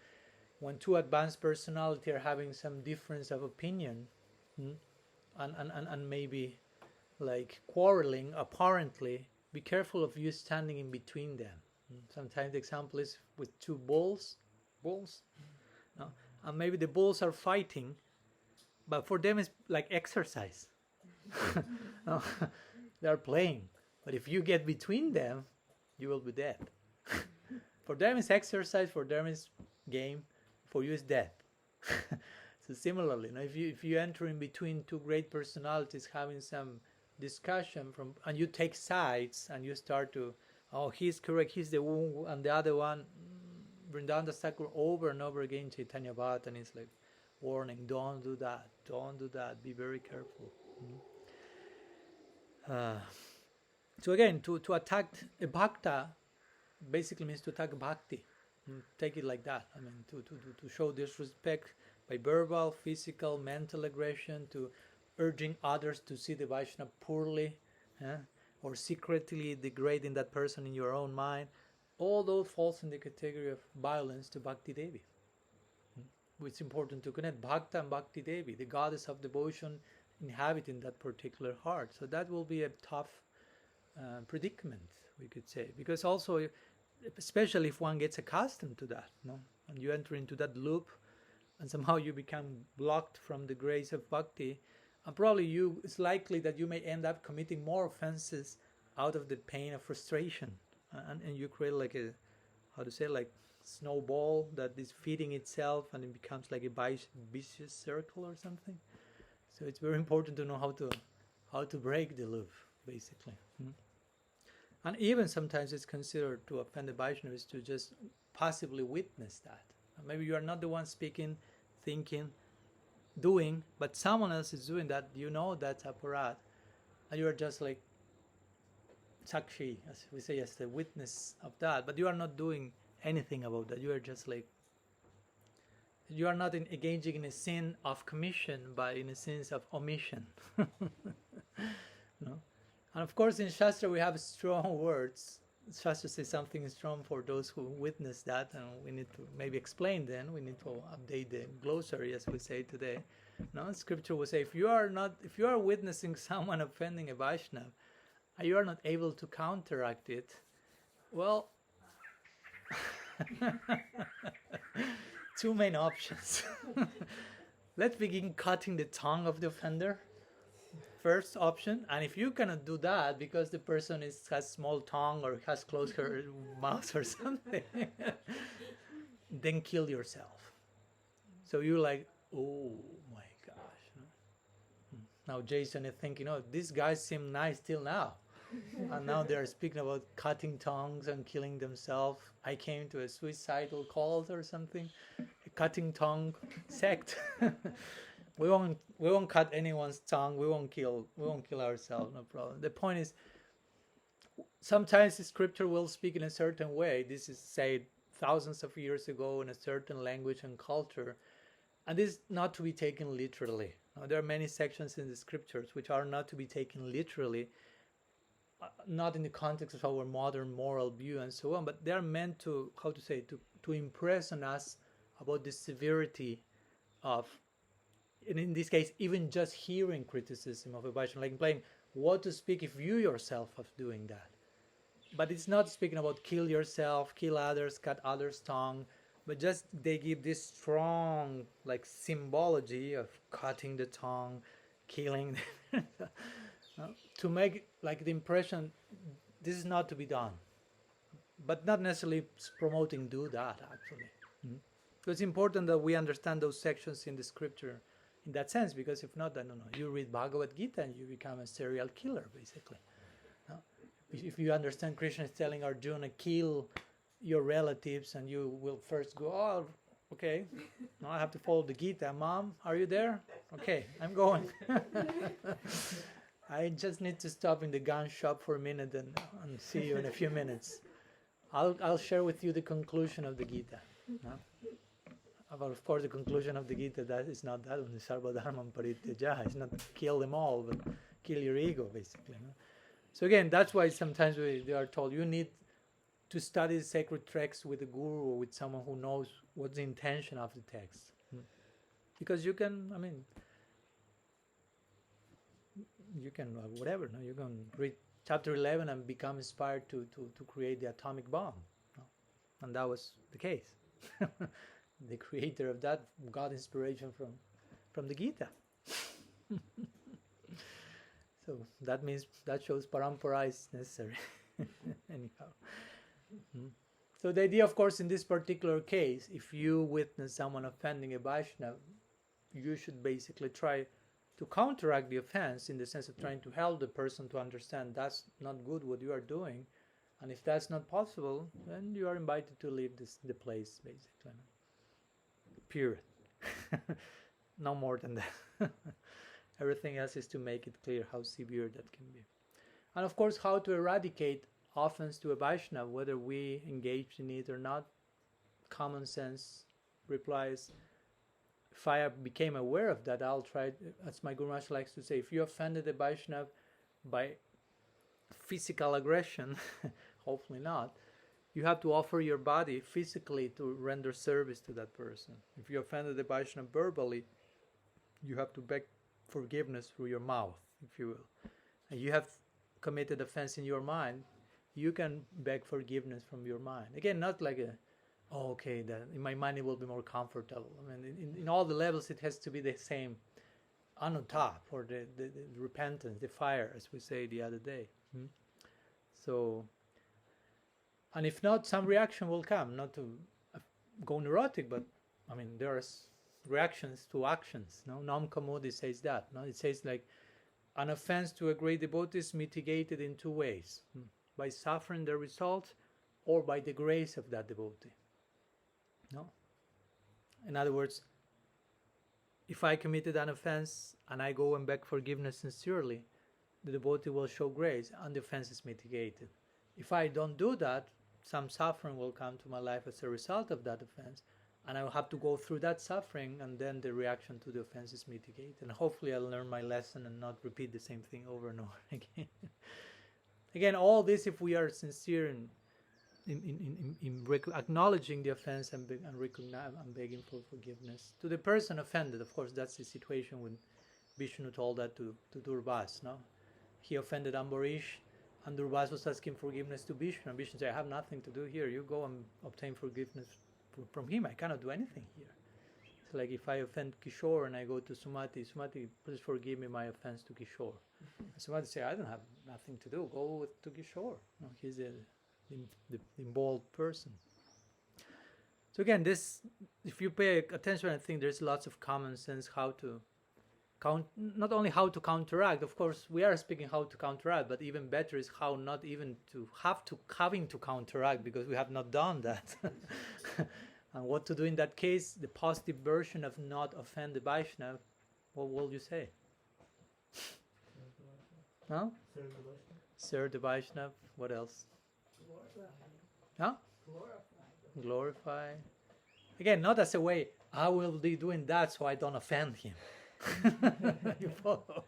when two advanced personalities are having some difference of opinion, and maybe like quarreling apparently, be careful of you standing in between them. Sometimes the example is with two bulls, no? And maybe the bulls are fighting, but for them it's like exercise. No? They are playing, but if you get between them, you will be dead. For them it's exercise, for them it's game, for you it's death. So similarly, if you enter in between two great personalities having some discussion and you take sides and you start to, oh, he's correct, he's the one, and the other one, Vrindavan Das Thakur over and over again, Chaitanya Bhatan is like warning, don't do that, be very careful. So again, to attack a bhakta basically means to attack bhakti. Take it like that. I mean, to show disrespect by verbal, physical, mental aggression, to urging others to see the Vaishnava poorly, or secretly degrading that person in your own mind. All those falls in the category of violence to Bhakti Devi. It's important to connect Bhakta and Bhakti Devi, the goddess of devotion, inhabiting that particular heart. So that will be a tough predicament, we could say, because also, especially if one gets accustomed to that, no, and you enter into that loop, and somehow you become blocked from the grace of bhakti, and probably it's likely that you may end up committing more offenses out of the pain of frustration, and you create like like snowball that is feeding itself, and it becomes like a vicious circle or something. So it's very important to know how to break the loop, basically. And even sometimes it's considered to offend the Vaishnavas to just passively witness that. Maybe you are not the one speaking, thinking, doing, but someone else is doing that. You know that's aparadha, and you are just like sakshi, as we say, as the witness of that. But you are not doing anything about that. You are just like, you are not engaging in a sin of commission, but in a sense of omission. No? And of course, in Shastra we have strong words. Shastra says something strong for those who witness that, and we need to maybe explain then. We need to update the glossary, as we say today. No, Scripture will say, if you are witnessing someone offending a Vaishnava, and you are not able to counteract it, well, two main options. Let's begin cutting the tongue of the offender. First option, and if you cannot do that because the person has small tongue or has closed her mouth or something, then kill yourself. So you're like, oh my gosh. Now Jason is thinking, oh, these guys seem nice till now. And now they're speaking about cutting tongues and killing themselves. I came to a suicidal cult or something, a cutting tongue sect. We won't cut anyone's tongue. We won't kill ourselves. No problem. The point is, sometimes the Scripture will speak in a certain way. This is said thousands of years ago in a certain language and culture, and this is not to be taken literally. Now, there are many sections in the Scriptures which are not to be taken literally, not in the context of our modern moral view and so on, but they are meant to, to impress on us about the severity of, and in this case, even just hearing criticism of a Vaishnava, like playing what to speak if you yourself are doing that. But it's not speaking about kill yourself, kill others, cut others' tongue, but just they give this strong like symbology of cutting the tongue, killing, to make like the impression this is not to be done, but not necessarily promoting do that actually. So it's important that we understand those sections in the Scripture in that sense, because if not, then you read Bhagavad Gita and you become a serial killer, basically. If you understand Krishna is telling Arjuna, kill your relatives, and you will first go, oh, okay, now I have to follow the Gita. Mom, are you there? Okay, I'm going. I just need to stop in the gun shop for a minute and see you in a few minutes. I'll share with you the conclusion of the Gita. But of course, the conclusion of the Gita, that is not that one. Sarva dharmam parityaja. It's not kill them all, but kill your ego, basically. So again, that's why sometimes they are told you need to study the sacred texts with a guru or with someone who knows what's the intention of the text. Because you can, whatever. You can read chapter 11 and become inspired to create the atomic bomb. And that was the case. The creator of that got inspiration from the Gita. So that means, that shows parampara is necessary. Anyhow. So the idea, of course, in this particular case, if you witness someone offending a Vaishnava, you should basically try to counteract the offense in the sense of trying to help the person to understand that's not good what you are doing. And if that's not possible, then you are invited to leave the place, basically. Period. No more than that. Everything else is to make it clear how severe that can be. And of course, how to eradicate offense to a Vaishnava, whether we engage in it or not. Common sense replies, if I became aware of that, I'll try, as my Guru Maharaj likes to say, if you offended a Vaishnava by physical aggression, hopefully not, you have to offer your body physically to render service to that person. If you offended the Vaishnava verbally, you have to beg forgiveness through your mouth, if you will. And you have committed offense in your mind, you can beg forgiveness from your mind. Again, not like then in my mind it will be more comfortable. In all the levels it has to be the same on top, or the repentance, the fire, as we say the other day. So, and if not, some reaction will come, not to go neurotic, but there are reactions to actions. Nam Kamodi says that. It says like, an offense to a great devotee is mitigated in two ways, by suffering the result or by the grace of that devotee. No? In other words, if I committed an offense and I go and beg forgiveness sincerely, the devotee will show grace and the offense is mitigated. If I don't do that, some suffering will come to my life as a result of that offense, and I will have to go through that suffering, and then the reaction to the offense is mitigated. And hopefully I'll learn my lesson and not repeat the same thing over and over again. Again, all this if we are sincere in acknowledging the offense and begging for forgiveness. To the person offended, of course, that's the situation when Vishnu told that to Durvas. No? He offended Ambarish, and Durvas was asking forgiveness to Vishnu. And Vishnu said, I have nothing to do here. You go and obtain forgiveness from him. I cannot do anything here. It's like if I offend Kishore and I go to Sumati, please forgive me my offense to Kishore. And Sumati says, I don't have nothing to do. Go to Kishore. No, he's the involved person. So again, this, if you pay attention, I think there's lots of common sense how to not only how to counteract. Of course, we are speaking how to counteract, but even better is how not even to having to counteract, because we have not done that. And what to do in that case, the positive version of not offend the Vaishnava, what will you say? Huh? Serve the Vaishnava. What else? Huh? Glorify. Again, not as a way, I will be doing that so I don't offend him. You follow?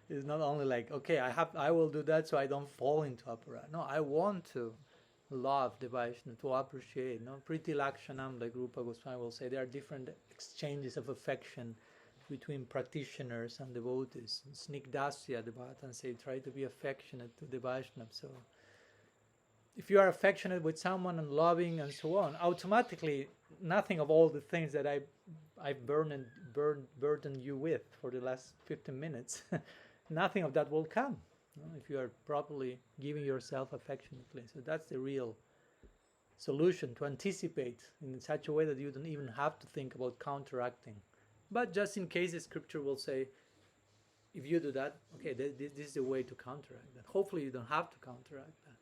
It's not only like, okay, I will do that so I don't fall into aparadha. No, I want to love the Vaishnava, to appreciate. No, Priti Lakshanam, like Rupa Goswami will say, there are different exchanges of affection between practitioners and devotees. Snigdasya, the Bhagavatam say, try to be affectionate to the Vaishnava. So if you are affectionate with someone and loving and so on, automatically nothing of all the things that I burdened you with for the last 15 minutes, nothing of that will come, if you are properly giving yourself affectionately. So that's the real solution, to anticipate in such a way that you don't even have to think about counteracting. But just in case, the scripture will say, if you do that, okay, this is the way to counteract that. Hopefully you don't have to counteract that,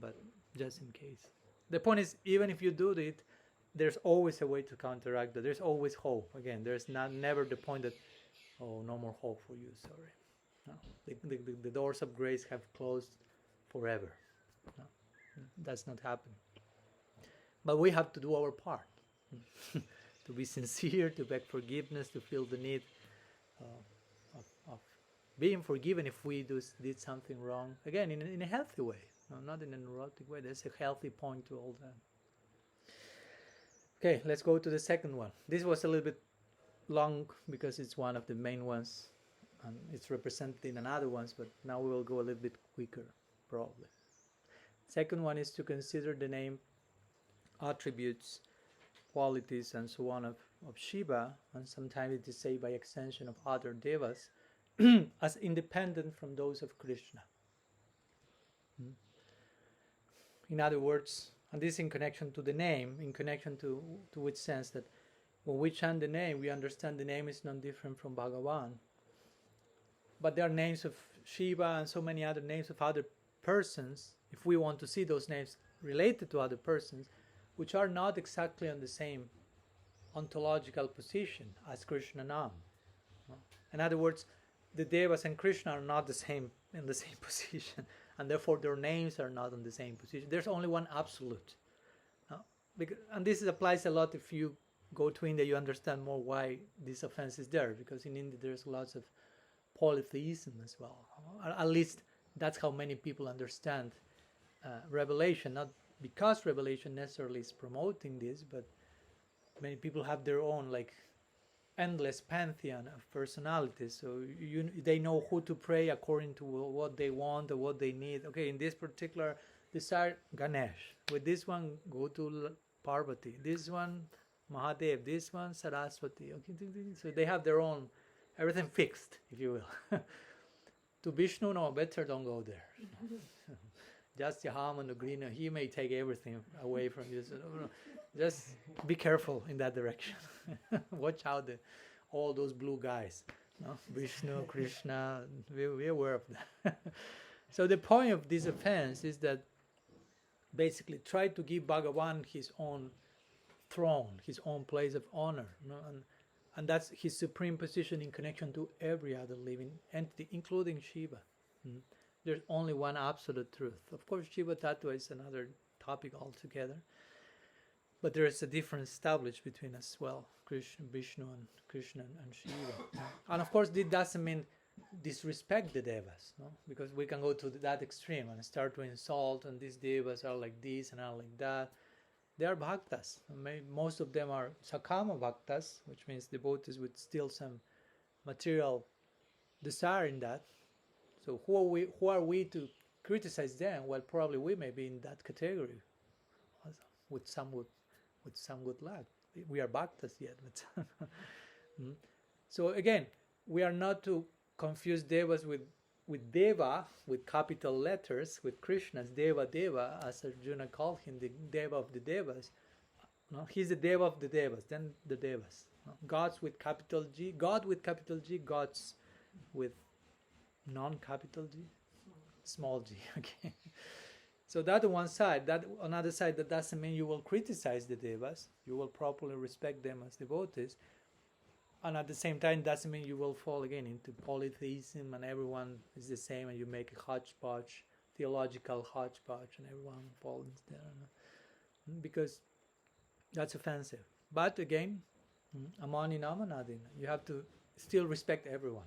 but just in case. The point is, even if you do it, there's always a way to counteract that. There's always hope. Again, there's never the point that, oh, no more hope for you, sorry. No. The doors of grace have closed forever. No. That's not happening. But we have to do our part. To be sincere, to beg forgiveness, to feel the need of being forgiven if we did something wrong. Again, in a healthy way, not in a neurotic way. There's a healthy point to all that. Okay, let's go to the second one. This was a little bit long because it's one of the main ones, and it's represented in another ones, but now we will go a little bit quicker, probably. Second one is to consider the name, attributes, qualities, and so on of Shiva, and sometimes it is said by extension of other devas, as independent from those of Krishna. In other words, and this in connection to the name, in connection to which sense that when we chant the name, we understand the name is not different from Bhagavan. But there are names of Shiva and so many other names of other persons, if we want to see those names related to other persons, which are not exactly on the same ontological position as Krishna Nam. In other words, the Devas and Krishna are not in the same position, and therefore their names are not in the same position. There's only one absolute. And this applies a lot if you go to India, you understand more why this offense is there, because in India there's lots of polytheism as well. At least that's how many people understand revelation, not because revelation necessarily is promoting this, but many people have their own endless pantheon of personalities, so they know who to pray according to what they want or what they need. Okay, in this particular desire, Ganesh. With this one, go to Parvati. This one, Mahadev. This one, Saraswati. Okay, so they have their own, everything fixed, if you will. To Vishnu, no, better don't go there. Just Yaham and the green, he may take everything away from you. So, no. Just be careful in that direction. Watch out, all those blue guys. No? Vishnu, Krishna, we're aware of that. So the point of this offense is that basically try to give Bhagavan his own throne, his own place of honor, and that's his supreme position in connection to every other living entity, including Shiva. There's only one absolute truth. Of course, Shiva Tattva is another topic altogether, but there is a difference established between us as well, Krishna, Vishnu, and Krishna and Shiva. And of course, this doesn't mean disrespect the devas, no? Because we can go to that extreme and start to insult, and these devas are like this and are like that. They are bhaktas. Most of them are sakama bhaktas, which means devotees with still some material desire in that. So who are we to criticize them? Well, probably we may be in that category with some good luck. We are bhaktas yet. But so again, we are not to confuse devas with deva, with capital letters, with Krishna's deva, as Arjuna called him, the deva of the devas. No, he's the deva of the devas, then the devas. No? Gods with capital G, God with capital G, gods with non-capital G, small g. Okay. So that on one side, that on the other side, that doesn't mean you will criticize the devas. You will properly respect them as devotees. And at the same time, doesn't mean you will fall again into polytheism and everyone is the same and you make a hodgepodge, theological hodgepodge, and everyone falls there. Because that's offensive. But again, amani namanadina, you have to still respect everyone.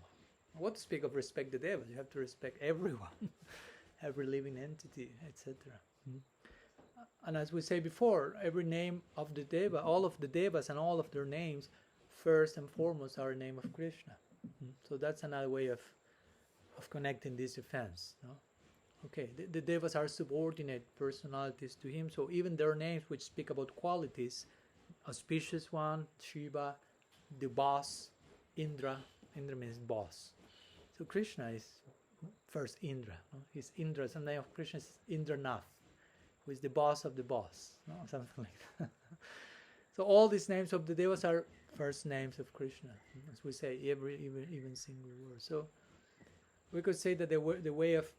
What to speak of respect the devas? You have to respect everyone, every living entity, etc. And as we say before, every name of the deva, all of the devas and all of their names, first and foremost are a name of Krishna. So that's another way of connecting this offense. No? Okay, the devas are subordinate personalities to him, so even their names which speak about qualities, auspicious one, Shiva, the boss, Indra means boss. So Krishna is first Indra. No? He's Indra, some name of Krishna is Indranath, who is the boss of the boss, no? Something like that. So all these names of the devas are first names of Krishna, as we say, even single word. So we could say that the way of,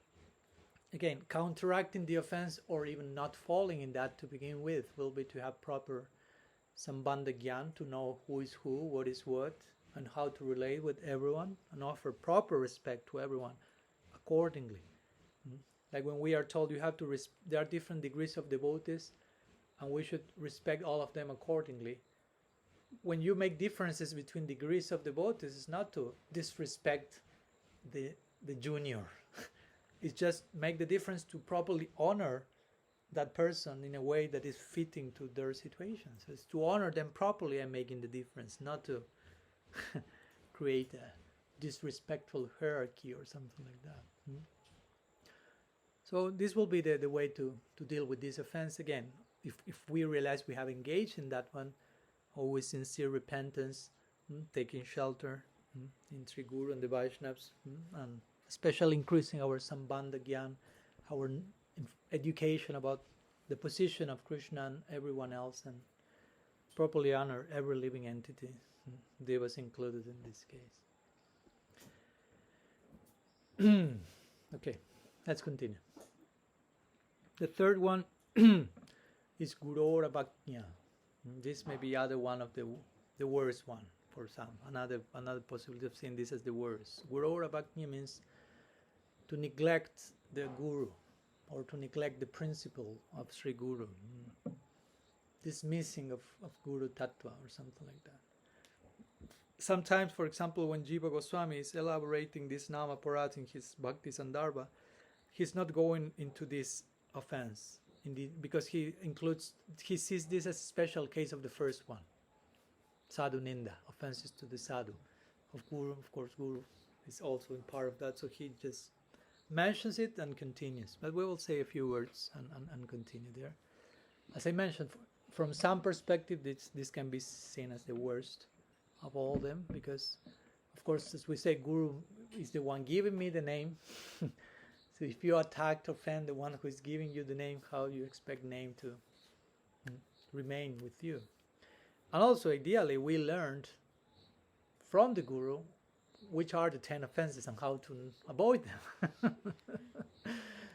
again, counteracting the offense or even not falling in that to begin with will be to have proper sambandha gyan, to know who is who, what is what, and how to relate with everyone and offer proper respect to everyone accordingly. Like when we are told you have to, there are different degrees of devotees and we should respect all of them accordingly. When you make differences between degrees of devotees, it's not to disrespect the junior. It's just make the difference to properly honor that person in a way that is fitting to their situation. So it's to honor them properly and making the difference, not to create a disrespectful hierarchy or something like that. So this will be the way to deal with this offense. Again, if we realize we have engaged in that one, always sincere repentance, taking shelter in Sri Guru and the Vaishnavas, and especially increasing our sambandha gyan, our education about the position of Krishna and everyone else, and properly honor every living entity, devas included in this case. Okay, let's continue. The third one is Gurora Bhaknya. This may be other one of the worst one for some. Another possibility of seeing this as the worst. Gurora Bhaknya means to neglect the Guru or to neglect the principle of Sri Guru. Dismissing of Guru Tattva or something like that. Sometimes, for example, when Jiva Goswami is elaborating this NAMA-APARADHA in his Bhakti Sandarbha, he's not going into this offense because he sees this as a special case of the first one. Sadhu Ninda, offenses to the Sadhu. Of course, Guru is also in part of that, so he just mentions it and continues. But we will say a few words and continue there. As I mentioned, from some perspective, this can be seen as the worst of all them, because, of course, as we say, Guru is the one giving me the name. So if you attack, offend the one who is giving you the name, how you expect name to remain with you? And also, ideally, we learned from the Guru which are the 10 offenses and how to avoid them.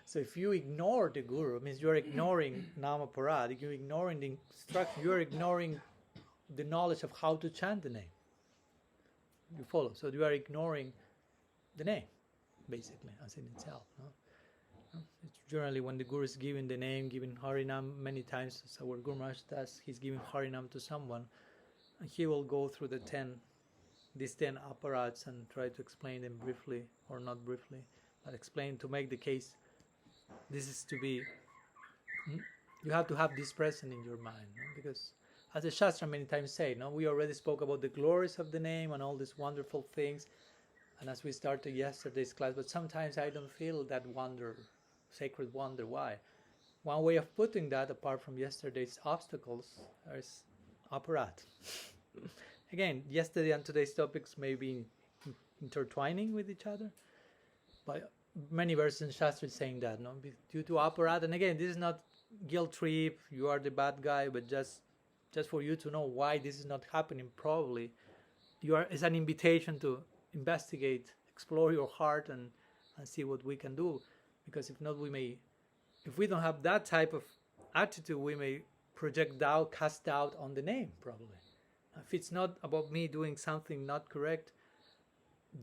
So if you ignore the Guru, it means you're ignoring NAMA-APARADHA, you're ignoring the instruction, you're ignoring the knowledge of how to chant the name. You follow? So you are ignoring the name, basically, as in itself. No? It's generally when the Guru is giving the name, giving Harinam many times, as our Guru Maharaj does, he's giving Harinam to someone, and he will go through these 10 apparats and try to explain them briefly, or not briefly, but explain to make the case. This is to be, you have to have this present in your mind, no? Because as the Shastra many times say, no, we already spoke about the glories of the name and all these wonderful things, and as we started yesterday's class, but sometimes I don't feel that wonder, sacred wonder. Why? One way of putting that, apart from yesterday's obstacles, is aparat. Again, yesterday and today's topics may be intertwining with each other, but many verses in Shastra saying that, no, due to aparat. And again, this is not guilt trip, you are the bad guy, but just for you to know why this is not happening. Probably it's an invitation to investigate, explore your heart, and see what we can do. Because if not, if we don't have that type of attitude, we may project doubt, cast doubt on the name, probably. If it's not about me doing something not correct,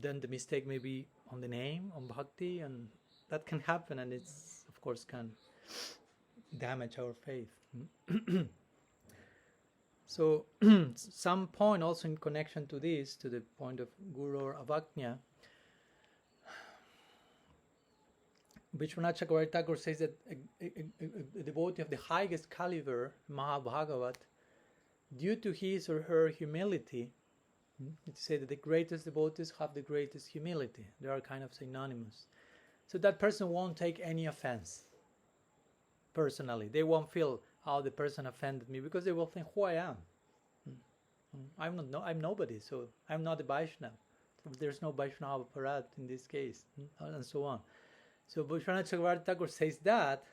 then the mistake may be on the name, on bhakti, and that can happen, and it's, of course, can damage our faith. So, some point also in connection to this, to the point of Guru or Avajña, Vishwanath Chakravarti Thakur says that a devotee of the highest caliber, Mahabhagavat, due to his or her humility, it says that the greatest devotees have the greatest humility. They are kind of synonymous. So that person won't take any offense personally. They won't feel, oh, the person offended me, because they will think who I am. I'm nobody, so I'm not a Vaishnava. So there's no Vaishnava Aparadha in this case, and so on. So Vishwanath Chakravarti Thakur says that,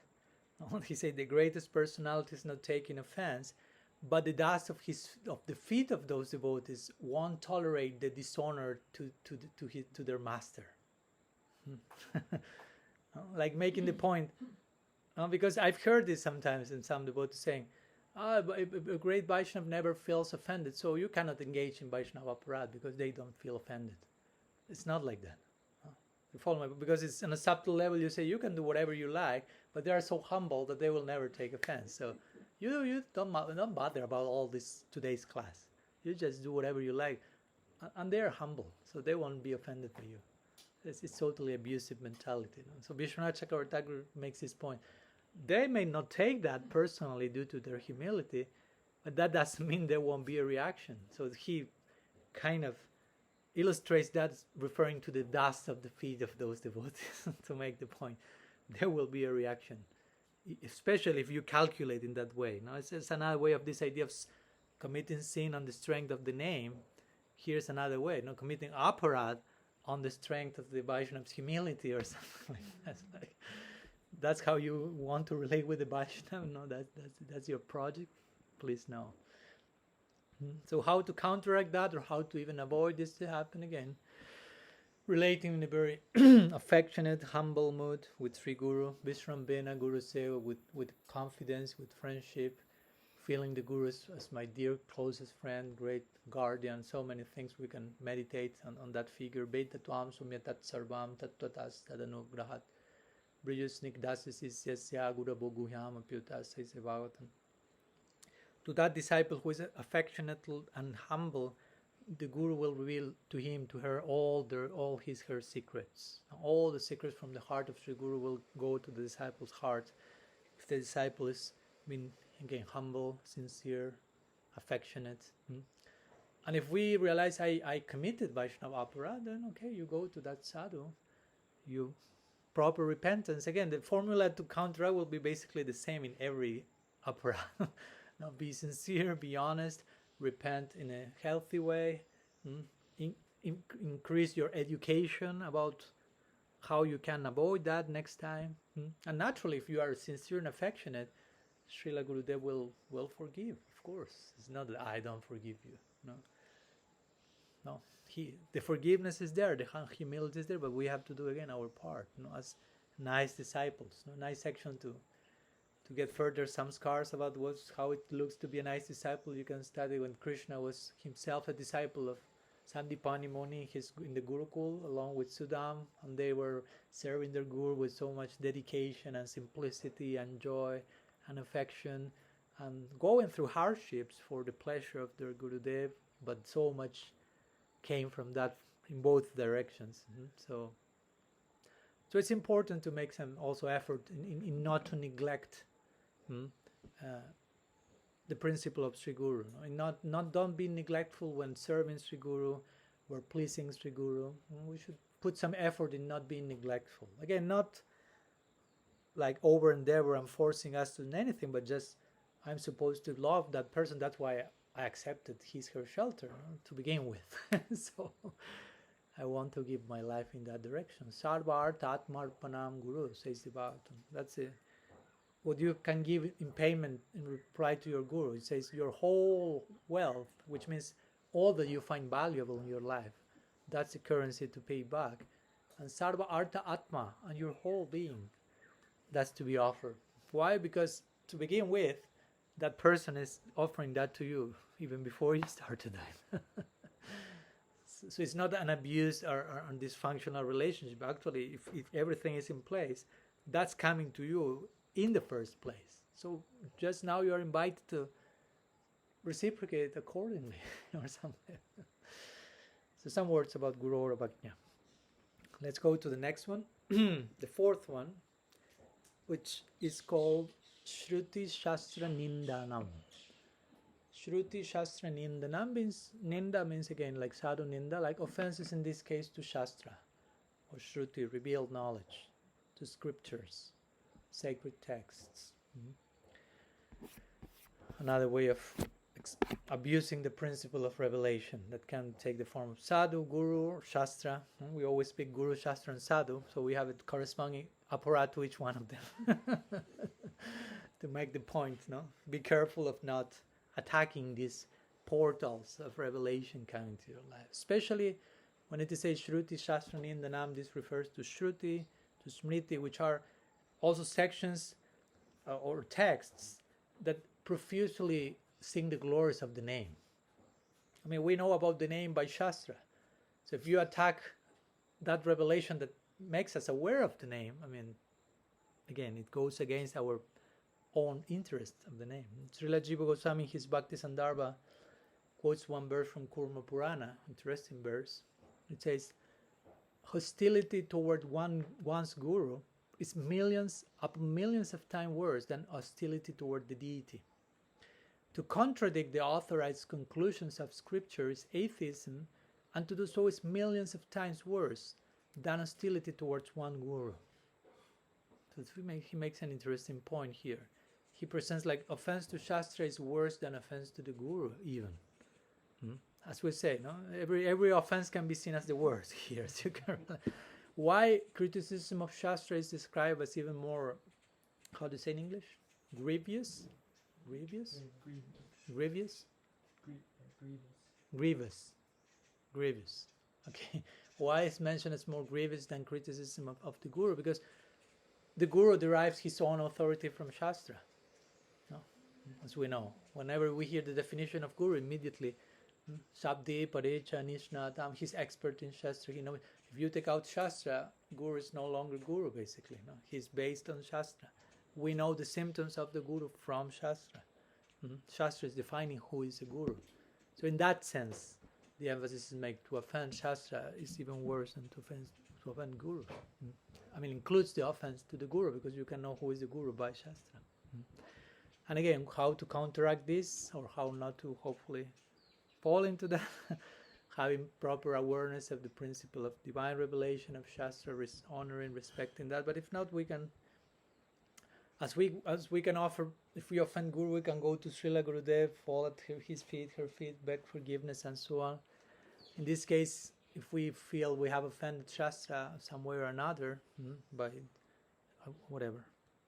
he said the greatest personality is not taking offense, but the dust of the feet of those devotees won't tolerate the dishonor to their master. Like making the point, because I've heard this sometimes in some devotees saying, a great Vaishnava never feels offended, so you cannot engage in Vaishnava Aparadha because they don't feel offended. It's not like that. You follow me? Because it's on a subtle level. You say you can do whatever you like, but they are so humble that they will never take offense. So you don't bother about all this today's class. You just do whatever you like, and they are humble, so they won't be offended by you. It's totally abusive mentality. No? So Vishwanath Chakravarti Thakur makes this point. They may not take that personally due to their humility, but that doesn't mean there won't be a reaction. So he kind of illustrates that referring to the dust of the feet of those devotees to make the point. There will be a reaction, especially if you calculate in that way. Now, it's another way of this idea of committing sin on the strength of the name. Here's another way, committing aparadha on the strength of the Vaishnava's humility or something like that. That's how you want to relate with the Vaishnava? No, that's your project? Please no. So how to counteract that, or how to even avoid this to happen again? Relating in a very affectionate, humble mood with Sri Guru, Vishrambena Guru Seva, with confidence, with friendship, feeling the Guru as my dear closest friend, great guardian, so many things we can meditate on that figure. Beta Tuam Sumyatat Sarvam Tattvatas Tadanugrahat Brijusnik Dasis Yasya Gura Boguhyam Apyutas, says the Bhagavatam. To that disciple who is affectionate and humble, the Guru will reveal to him, to her, all her secrets. All the secrets from the heart of Sri Guru will go to the disciple's heart. If the disciple is, again, humble, sincere, affectionate. And if we realize I committed Vaishnava Aparadha, then okay, you go to that sadhu, you proper repentance. Again, the formula to counteract will be basically the same in every aparadha. Now, be sincere, be honest, repent in a healthy way, increase your education about how you can avoid that next time. And naturally, if you are sincere and affectionate, Srila Gurudev will forgive, of course. It's not that I don't forgive you. No. The forgiveness is there, the humility is there, but we have to do again our part. As nice disciples, no? Nice section to get further some scars about how it looks to be a nice disciple. You can study when Krishna was himself a disciple of Sandipani Muni in the Gurukul along with Sudam, and they were serving their Guru with so much dedication and simplicity and joy and affection, and going through hardships for the pleasure of their Gurudev, but so much came from that in both directions. So it's important to make some also effort in not to neglect the principle of Sri Guru. Don't be neglectful when serving Sri Guru or pleasing Sri Guru. We should put some effort in not being neglectful. Again, not like over endeavor and forcing us to do anything, but just I'm supposed to love that person. That's why I accepted her shelter to begin with. So I want to give my life in that direction. Sarva Artha Atmarpanam Guru, says the Bhagavatam. That's it. What you can give in payment in reply to your Guru. It says your whole wealth, which means all that you find valuable in your life. That's the currency to pay back. And Sarva Artha Atma, and your whole being. That's to be offered. Why? Because to begin with, that person is offering that to you even before you start to die. So it's not an abused or a dysfunctional relationship. Actually, if everything is in place, that's coming to you in the first place. So just now you are invited to reciprocate accordingly or something. So some words about Guru or Bhakti. Let's go to the next one. The fourth one, which is called Shruti Shastra Nindanam. Shruti Shastra Nindanam means, Ninda means again like sadhu Ninda, like offenses in this case to Shastra or Shruti, revealed knowledge, to scriptures, sacred texts. Another way of abusing the principle of revelation that can take the form of sadhu, guru, or shastra. We always speak guru, shastra, and sadhu, so we have a corresponding aparadha to each one of them to make the point. No, be careful of not attacking these portals of revelation coming to your life, especially when it is says Shruti Shastra Nindanam. This refers to Shruti, to Smriti, which are also sections or texts that profusely sing the glories of the name. I mean, we know about the name by Shastra. So if you attack that revelation that makes us aware of the name, I mean, again, it goes against our own interest of the name. Srila Jiva Goswami, in his Bhakti Sandarbha, quotes one verse from Kurma Purana, interesting verse. It says, hostility toward one's guru is millions of times worse than hostility toward the deity. To contradict the authorized conclusions of scripture is atheism, and to do so is millions of times worse than hostility towards one guru. So he makes an interesting point here. He presents like offense to Shastra is worse than offense to the guru even. As we say, no, every offense can be seen as the worst here. So why criticism of Shastra is described as even more, how do you say in English? Grievous? Grievous? Grievous? Grievous. Okay. Why is mentioned as more grievous than criticism of the Guru? Because the Guru derives his own authority from Shastra. No? As we know. Whenever we hear the definition of Guru, immediately, Shabdi, Parecha, Nishnatam, he's expert in Shastra. You know, if you take out Shastra, Guru is no longer Guru, basically. No? He's based on Shastra. We know the symptoms of the Guru from Shastra. Shastra is defining who is a Guru. So in that sense, the emphasis is made to offend Shastra is even worse than to offend Guru. I mean, includes the offense to the Guru, because you can know who is the Guru by Shastra. And again, how to counteract this, or how not to hopefully fall into that, having proper awareness of the principle of divine revelation of Shastra, honoring, respecting that. But if not, we can, as we can offer, if we offend Guru, we can go to Srila Gurudev, fall at his feet, her feet, beg forgiveness, and so on. In this case, if we feel we have offended Shastra some way or another, by whatever,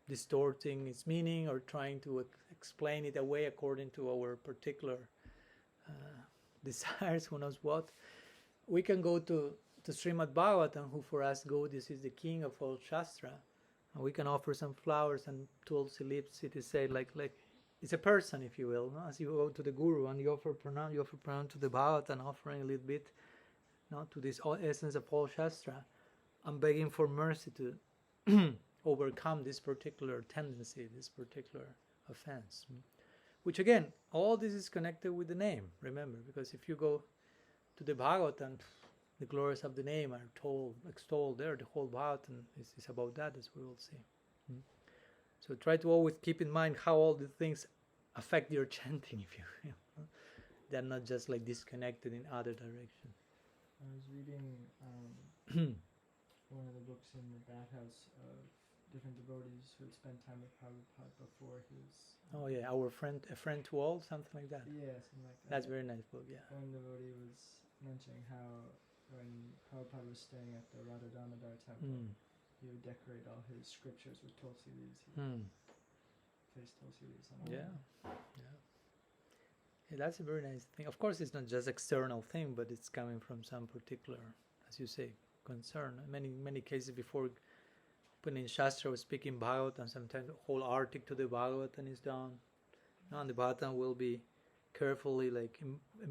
distorting its meaning or trying to explain it away according to our particular desires, who knows what, we can go to Srimad Bhagavatam, who for us, this is the king of all Shastra, And we can offer some flowers and tulsi leaves. It is said like it's a person, if you will. No? As you go to the guru and you offer pranam to the Bhagavad and offering a little bit, no, to this essence of all Shastra, and begging for mercy to overcome this particular tendency, this particular offense. Which again, all this is connected with the name, remember, because if you go to the Bhagavatam, the glories of the name are extolled there. The whole Bhagavatam is about that, as we will see. So try to always keep in mind how all the things affect your chanting, if you will. They're not just like disconnected in other directions. I was reading one of the books in the bathhouse of different devotees who had spent time with Prabhupada before his... Oh yeah, A Friend to All, something like that. Yeah, something like that. That's a very nice book, yeah. One devotee was mentioning how when Prabhupada was staying at the Radha Damodar temple, he would decorate all his scriptures with tulsi leaves. He would place tulsi leaves on all Yeah, that's a very nice thing. Of course, it's not just external thing, but it's coming from some particular, as you say, concern. Many cases before opening Shastra was speaking Bhagavad, and sometimes the whole article to the Bhagavatam is done. Now, and the Bhagavatam will be carefully like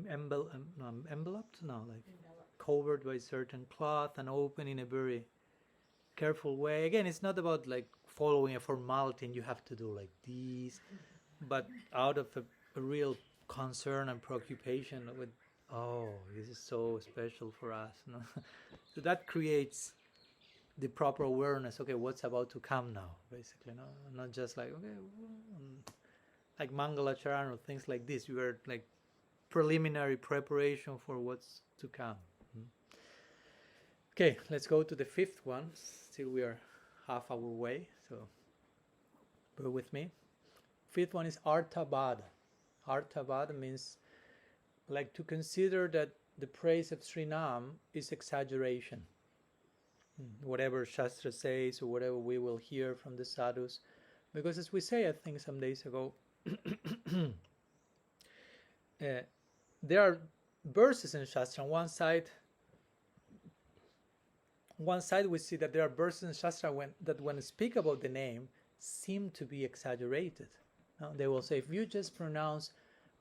enveloped, covered by certain cloth and open in a very careful way. Again, it's not about like following a formality and you have to do like this, but out of a real concern and preoccupation with, oh, this is so special for us. No? So that creates the proper awareness. Okay, what's about to come now? Basically, no, not just like like Mangalacharan or things like this. You are like preliminary preparation for what's to come. Okay, let's go to the fifth one. Still, we are half our way, so bear with me. Fifth one is Arthabhada. Arthabhada means like to consider that the praise of Srinam is exaggeration. Whatever Shastra says or whatever we will hear from the sadhus. Because as we say, I think some days ago, there are verses in Shastra. On one side we see that there are verses in Shastra when speak about the name seem to be exaggerated. Now, they will say, if you just pronounce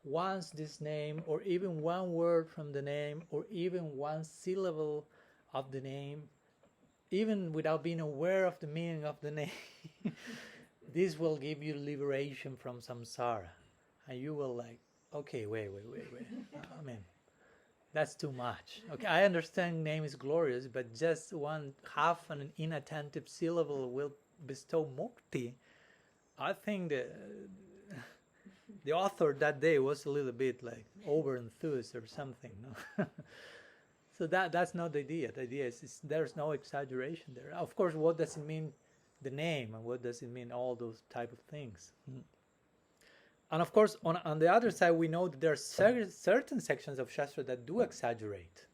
once this name, or even one word from the name, or even one syllable of the name, even without being aware of the meaning of the name, this will give you liberation from samsara. And you will like, okay, wait. I mean, that's too much. Okay, I understand name is glorious, but just half an inattentive syllable will bestow mukti. I think the author that day was a little bit like over enthused or something. No? So that's not the idea. The idea is there's no exaggeration there. Of course, what does it mean, the name, and what does it mean, all those type of things. And of course, on the other side, we know that there are certain sections of Shastra that do exaggerate,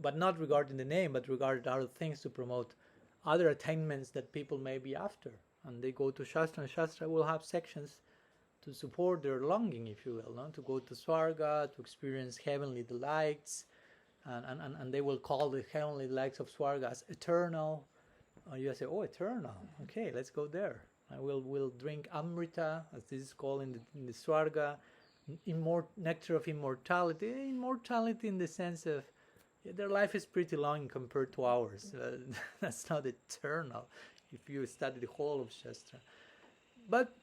but not regarding the name, but regarding other things to promote other attainments that people may be after. And they go to Shastra, and Shastra will have sections to support their longing, if you will, no? To go to Swarga, to experience heavenly delights, and they will call the heavenly delights of Swarga as eternal. You say, oh, eternal, okay, let's go there. And we'll drink Amrita, as this is called in the Swarga, nectar of immortality. Immortality in the sense of their life is pretty long compared to ours. That's not eternal if you study the whole of Shastra. But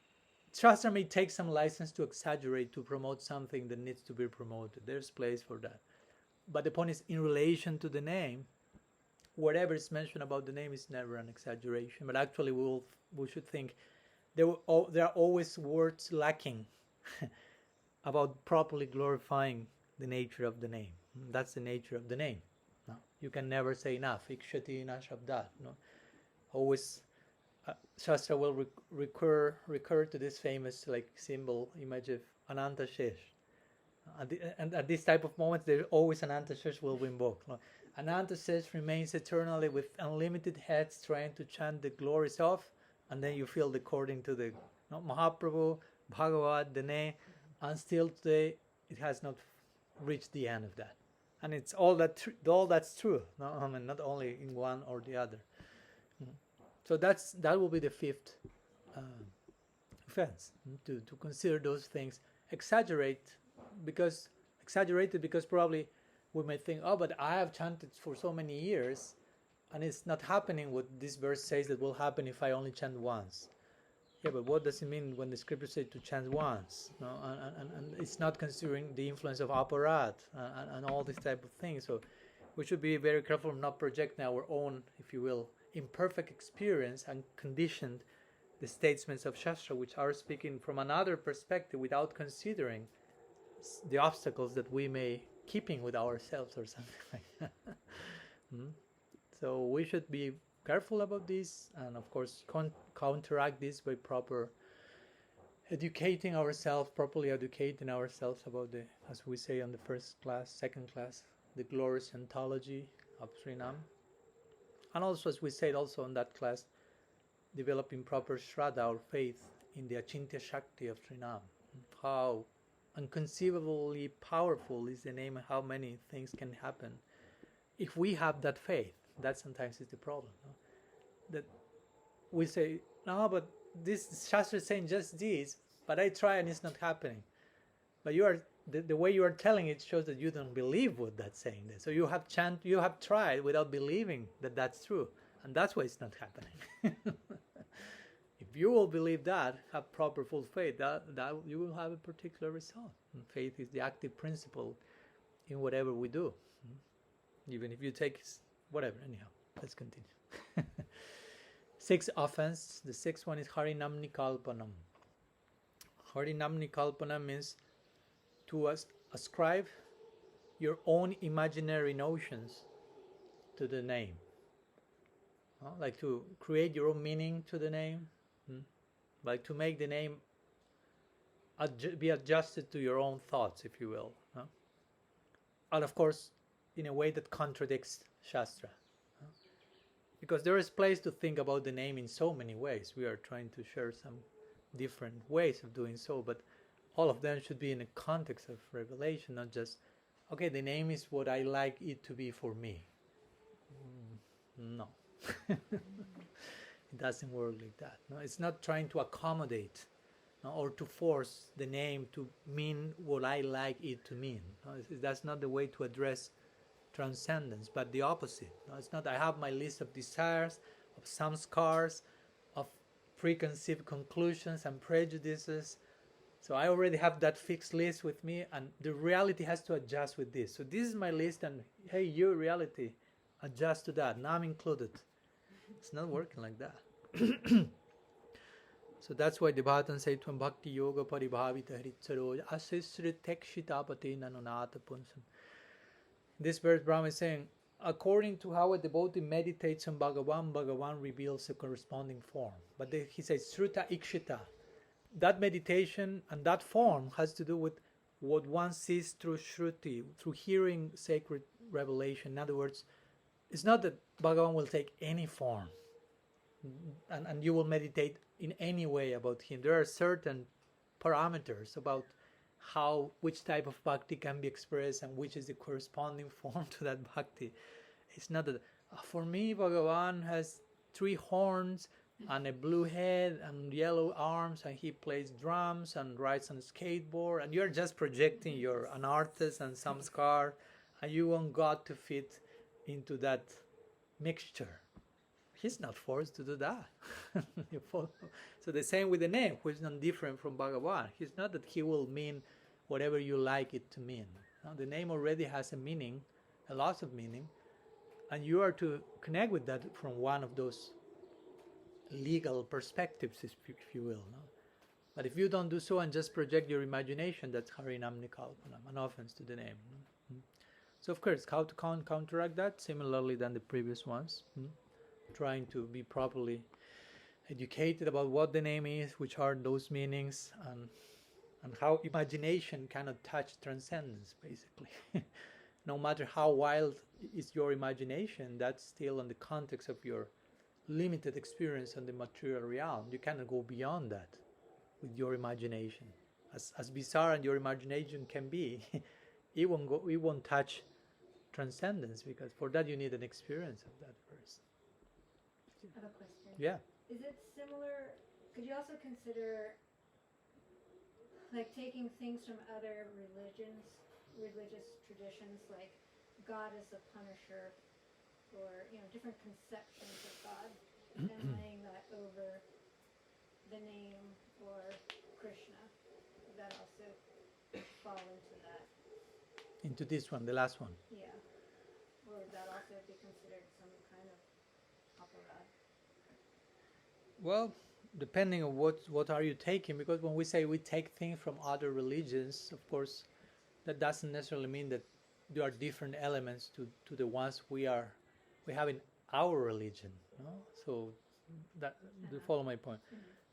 Shastra may take some license to exaggerate, to promote something that needs to be promoted. There's place for that. But the point is, in relation to the name, whatever is mentioned about the name is never an exaggeration. But actually, we should think there are always words lacking about properly glorifying the nature of the name. That's the nature of the name. No? You can never say enough. Ikshati na shabdat. No? Always, Shastra will recur to this famous symbol image of Ananta Shesh. And at this type of moments, there always Ananta Shesh will be invoked. No? Ananta Shesh remains eternally with unlimited heads trying to chant the glories of, and then you feel according to the Mahaprabhu, Bhagavad, the name, and still today it has not reached the end of that. And it's all that's true. No? I mean, not only in one or the other. So that will be the fifth offense, to consider those things exaggerated because probably we may think, oh, but I have chanted for so many years and it's not happening what this verse says that will happen if I only chant once. Yeah, but what does it mean when the scripture says to chant once? No? And it's not considering the influence of aparadha and all these type of things. So we should be very careful not projecting our own, if you will, imperfect experience and conditioned the statements of Shastra, which are speaking from another perspective without considering the obstacles that we may keeping with ourselves or something like that. So we should be careful about this, and of course counteract this by properly educating ourselves about the, as we say on the second class, the glorious ontology of Srinam. And also, as we said also in that class, developing proper Shraddha or faith in the Achintya Shakti of Srinam. How unconceivably powerful is the name and how many things can happen if we have that faith. That sometimes is the problem. No? That we say, no, but this Shastra is saying just this, but I try and it's not happening. But you are the way you are telling it shows that you don't believe what that's saying. So you have tried without believing that that's true, and that's why it's not happening. If you will believe that, have proper full faith, that you will have a particular result. And faith is the active principle in whatever we do. Even if you take whatever, anyhow, let's continue. Sixth offense, the sixth one is Harinam Nikalpanam. Harinam Nikalpanam means to ascribe your own imaginary notions to the name. Like to create your own meaning to the name. Like to make the name be adjusted to your own thoughts, if you will. And of course, in a way that contradicts Shastra. Because there is place to think about the name in so many ways. We are trying to share some different ways of doing so, but all of them should be in a context of revelation, not just, okay, the name is what I like it to be for me. No. It doesn't work like that. No, it's not trying to accommodate or to force the name to mean what I like it to mean. No, that's not the way to address transcendence, but the opposite. No, it's not, I have my list of desires, of samskars, of preconceived conclusions and prejudices. So I already have that fixed list with me, and the reality has to adjust with this. So this is my list, and hey, your reality, adjust to that. Now I'm included. It's not working like that. So that's why the Bhagavatam say to Bhakti Yoga Paribhavita Hritsaroja Asisrit Tekshitapati Nanunata Punsam. This verse Brahma is saying, according to how a devotee meditates on Bhagavan, Bhagavan reveals a corresponding form. But he says Sruta Ikshita. That meditation and that form has to do with what one sees through Shruti, through hearing sacred revelation. In other words, it's not that Bhagavan will take any form and you will meditate in any way about him. There are certain parameters about which type of bhakti can be expressed and which is the corresponding form to that bhakti. It's not that, for me, Bhagavan has 3 horns and a blue head and yellow arms, and he plays drums and rides on a skateboard, and you're just projecting your anarthas and samskar, and you want God to fit into that mixture. He's not forced to do that. So the same with the name, which is not different from Bhagavan. It's not that he will mean whatever you like it to mean. No, the name already has a meaning, a lot of meaning, and you are to connect with that from one of those legal perspectives, if you will. No? But if you don't do so and just project your imagination, that's Harinam Nikalpanam, an offense to the name. So of course, how to counteract that? Similarly than the previous ones. Trying to be properly educated about what the name is, which are those meanings, and how imagination cannot touch transcendence, basically. No matter how wild is your imagination, that's still in the context of your limited experience on the material realm. You cannot go beyond that with your imagination. As bizarre as your imagination can be, it won't touch transcendence, because for that you need an experience of that verse. I have a question. Yeah. Is it similar? Could you also consider like taking things from other religious traditions, like God as a punisher, or different conceptions of God, and laying that over the name or Krishna? Would that also fall into that? Into this one, the last one. Yeah. Or would that also be considered some kind of aparadha? Well, depending on what are you taking, because when we say we take things from other religions, of course, that doesn't necessarily mean that there are different elements to the ones we have in our religion. No? So that do you follow my point?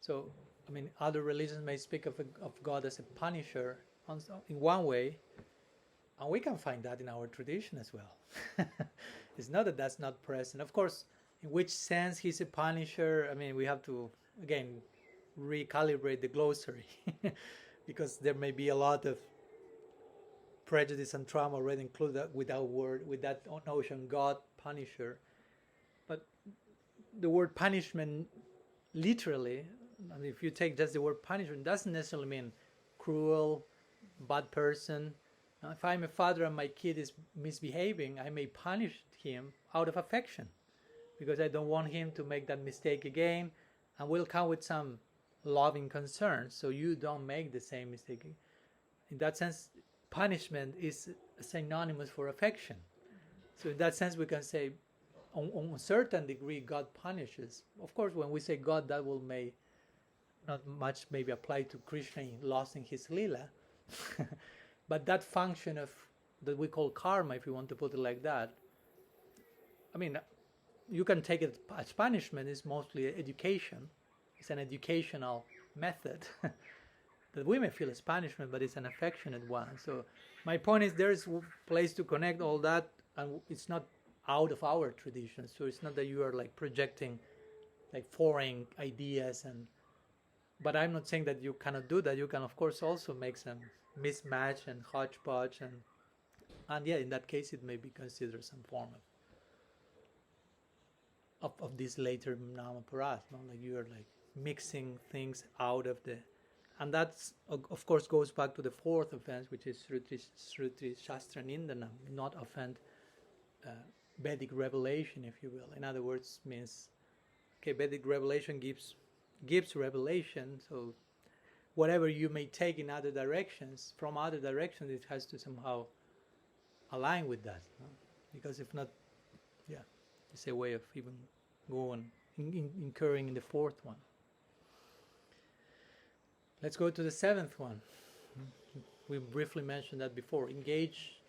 So I mean, other religions may speak of God as a punisher in one way, and we can find that in our tradition as well. It's not that that's not present. Of course, in which sense he's a punisher, I mean, we have to, again, recalibrate the glossary because there may be a lot of prejudice and trauma already included with that notion, God, punisher. But the word punishment, literally, I mean, if you take just the word punishment, doesn't necessarily mean cruel, bad person. Now, if I'm a father and my kid is misbehaving, I may punish him out of affection, because I don't want him to make that mistake again, and will come with some loving concern, so you don't make the same mistake. In that sense, punishment is synonymous for affection. So in that sense, we can say, on a certain degree, God punishes. Of course, when we say God, that will may not much maybe apply to Krishna lost in his lila, but that function of that we call karma, if you want to put it like that, I mean, you can take it as punishment. Is mostly education. It's an educational method that we may feel as punishment, but it's an affectionate one. So my point is, there is a place to connect all that, and it's not out of our tradition. So it's not that you are like projecting like foreign ideas, but I'm not saying that you cannot do that. You can, of course, also make some mismatch and hodgepodge, and yeah, in that case, it may be considered some form of this later NAMA-APARADHA, no? Like you are like mixing things out of the, and that's of course goes back to the fourth offense, which is Shrutis Shastra Nindanam, not offend Vedic revelation, if you will. In other words, means okay, Vedic revelation gives revelation, so whatever you may take in other directions, from other directions, it has to somehow align with that, no? Because if not, yeah, it's a way of even going incurring in the fourth one. Let's go to the seventh one. We briefly mentioned that before. Engage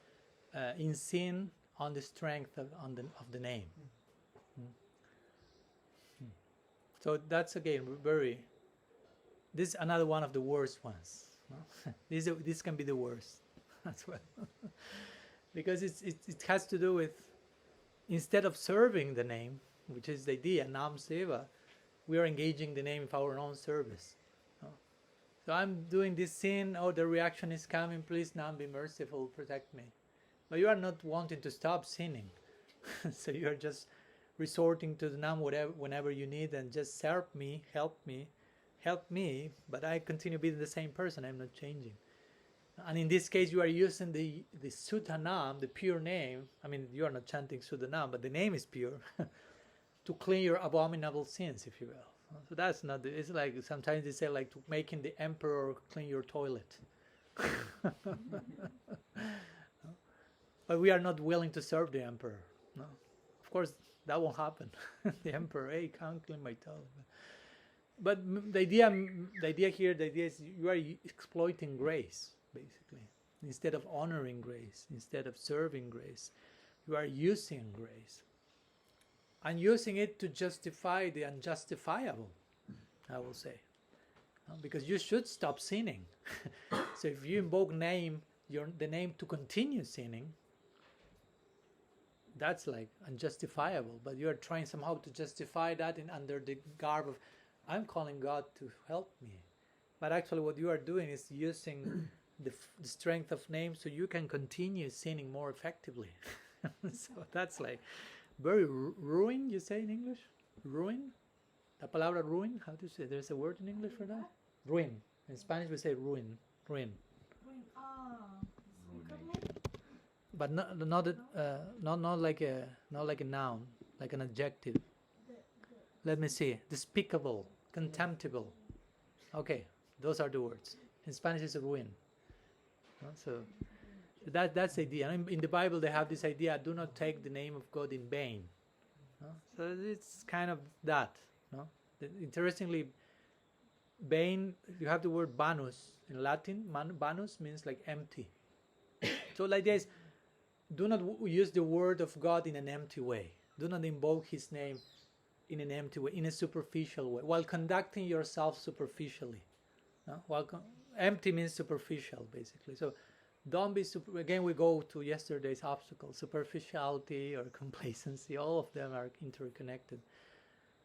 in sin on the strength of the name. So that's again this is another one of the worst ones. No? This can be the worst as well, because it has to do with, instead of serving the name, which is the idea, Nam Seva, we are engaging the name for our own service. No? So I'm doing this sin, the reaction is coming, please Nam, be merciful, protect me. But you are not wanting to stop sinning. So you are just resorting to the Nam whenever you need, and just serve me, help me, but I continue being the same person, I'm not changing. And in this case, you are using the Sudha Nam, the pure name. I mean, you are not chanting Sudha Nam, but the name is pure, to clean your abominable sins, if you will. So that's not, it's like, sometimes they say like to making the emperor clean your toilet. But we are not willing to serve the emperor. No, of course, that won't happen. The emperor, hey, can't clean my toilet. But the idea here is you are exploiting grace, basically. Instead of honoring grace, instead of serving grace, you are using grace. And using it to justify the unjustifiable, I will say. Because you should stop sinning. So if you invoke the name to continue sinning, that's like unjustifiable. But you are trying somehow to justify that under the garb of, I'm calling God to help me. But actually what you are doing is using the strength of name so you can continue sinning more effectively. So that's like very ruin, you say in English? ruin. La palabra ruin, how do you say? There's a word in English for that? Ruin. In Spanish we say ruin. Ruin. But not like a noun, like an adjective. Let me see. Despicable, contemptible. Okay, those are the words. In Spanish it's ruin. So that's the idea. And in the Bible they have this idea: do not take the name of God in vain. So it's kind of that. Interestingly, vain, you have the word vanus in Latin. Vanus means like empty. So the idea is, do not use the word of God in an empty way. Do not invoke His name in an empty way, in a superficial way, while conducting yourself superficially. Empty means superficial, basically. So don't be again, we go to yesterday's obstacle: superficiality or complacency. All of them are interconnected.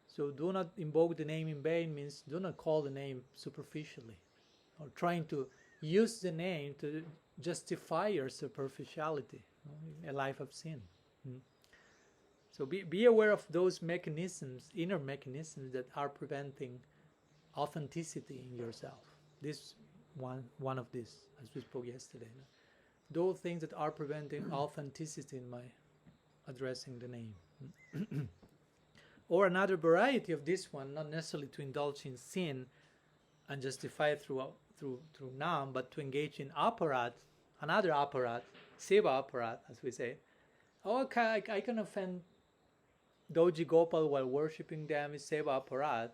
So do not invoke the name in vain means do not call the name superficially, or trying to use the name to justify your superficiality, a life of sin. So be aware of those mechanisms, inner mechanisms that are preventing authenticity in yourself. This one of these, as we spoke yesterday. Those things that are preventing authenticity in my addressing the name. Or another variety of this one, not necessarily to indulge in sin and justify it through nam, but to engage in aparadha, another aparadha, seva aparadha, as we say. Okay, I can offend Doji Gopal while worshipping them, is seva aparadha,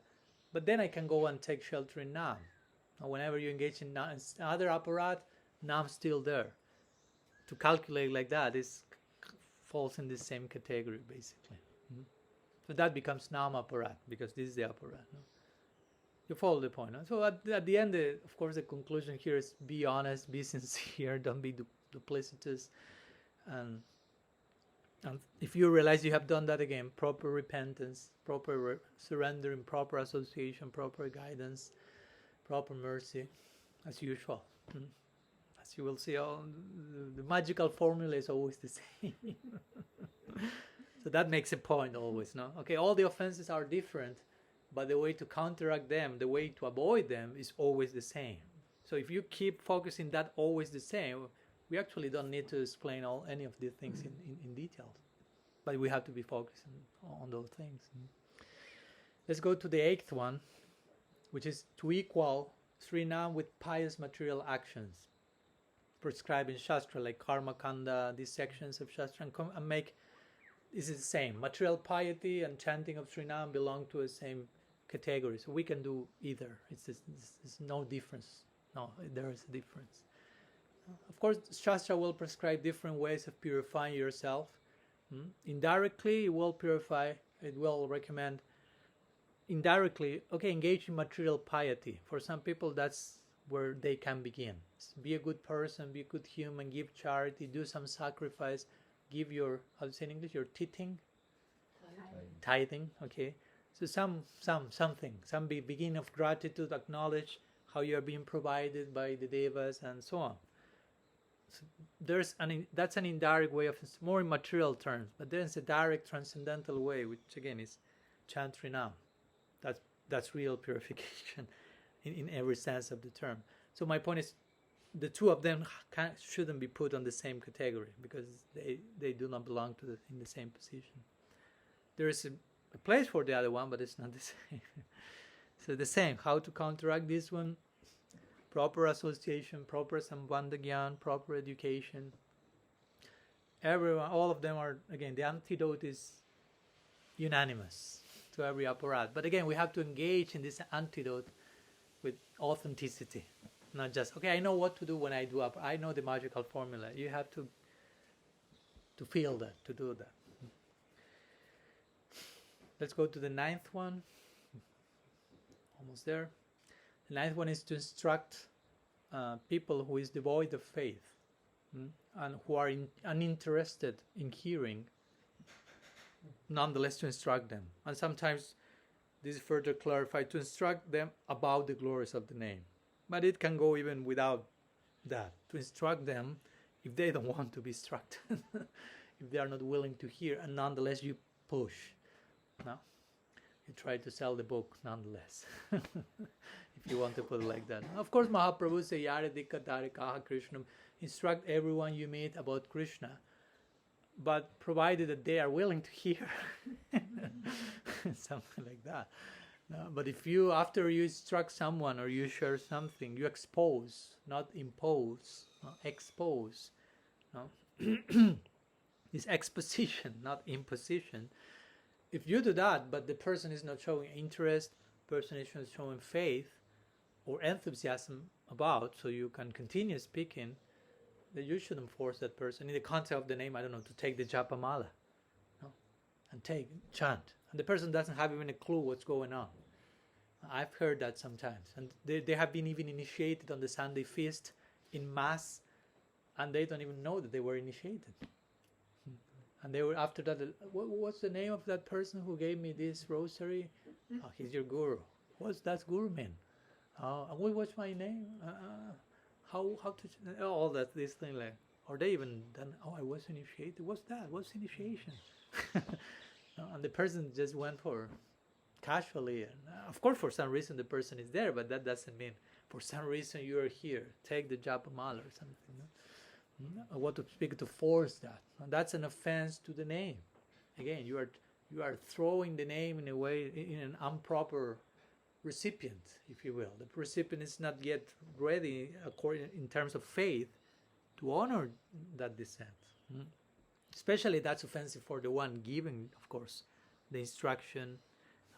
but then I can go and take shelter in nam. And whenever you engage in other aparadha, nam's still there. To calculate like that falls in the same category, basically. So that becomes NAMA-APARADHA, because this is the aparadha. You follow the point. So at the end, of course, the conclusion here is be honest, be sincere, don't be duplicitous. And if you realize you have done that again, proper repentance, proper surrendering, proper association, proper guidance, proper mercy, as usual. As you will see, the magical formula is always the same. So that makes a point always, no? Okay, all the offenses are different, but the way to counteract them, the way to avoid them is always the same. So if you keep focusing that always the same, we actually don't need to explain any of these things in detail. But we have to be focused on those things. Let's go to the 8th one, which is to equal Srinam with pious material actions prescribed in Shastra, like Karma Kanda, these sections of Shastra, and make is the same. Material piety and chanting of Srinam belong to the same category. So we can do either. It's no difference. No, there is a difference. Of course, Shastra will prescribe different ways of purifying yourself. Indirectly, it will purify. It will recommend indirectly, engage in material piety. For some people, that's where they can begin. Be a good person, be a good human, give charity, do some sacrifice, give your, how to say in English, your tithing? Tithing, okay. So something, some beginning of gratitude, acknowledge how you are being provided by the devas and so on. So that's an indirect way of, more in material terms, but there's a direct transcendental way, which again is chant Srinam. That's real purification in every sense of the term. So my point is, the two of them shouldn't be put on the same category, because they do not belong in the same position. There is a place for the other one, but it's not the same. So the same, how to counteract this one: proper association, proper sambandha gyan, proper education. Everyone, all of them are, again, the antidote is unanimous to every aparadha. But again, we have to engage in this antidote with authenticity. Not just, I know what to do when I do I know the magical formula. You have to feel that, to do that. Let's go to the 9th one. Almost there. The 9th one is to instruct people who is devoid of faith and who are uninterested in hearing, nonetheless to instruct them. And sometimes this is further clarified, to instruct them about the glories of the name. But it can go even without that, to instruct them if they don't want to be instructed, if they are not willing to hear, and nonetheless you push. No? he tried to sell the book nonetheless. If you want to put it like that. Of course, Mahaprabhu says, Yare Dikatare Kaha Krishna, instruct everyone you meet about Krishna, but provided that they are willing to hear. Something like that. No, but if you, after you instruct someone or you share something, you expose, not impose, expose. No? It's exposition, not imposition. If you do that, but the person is not showing interest, person is not showing faith or enthusiasm about, so you can continue speaking, then you shouldn't force that person, in the context of the name, I don't know, to take the Japa mala, no? And chant. And the person doesn't have even a clue what's going on. I've heard that sometimes. And they have been even initiated on the Sunday feast in Mass, and they don't even know that they were initiated. And they were, after that, what's the name of that person who gave me this rosary? Oh, he's your guru. What's that guru mean? What's my name? How to, all that, this thing, like, or they even done, I was initiated. What's that? What's initiation? And the person just went for casually. And of course, for some reason, the person is there, but that doesn't mean for some reason you are here. Take the Japa mala or something. No? I want to speak to force that. And that's an offense to the name. Again, you are throwing the name in a way, in an improper recipient, if you will. The recipient is not yet ready, according in terms of faith, to honor that descent. Especially that's offensive for the one giving, of course, the instruction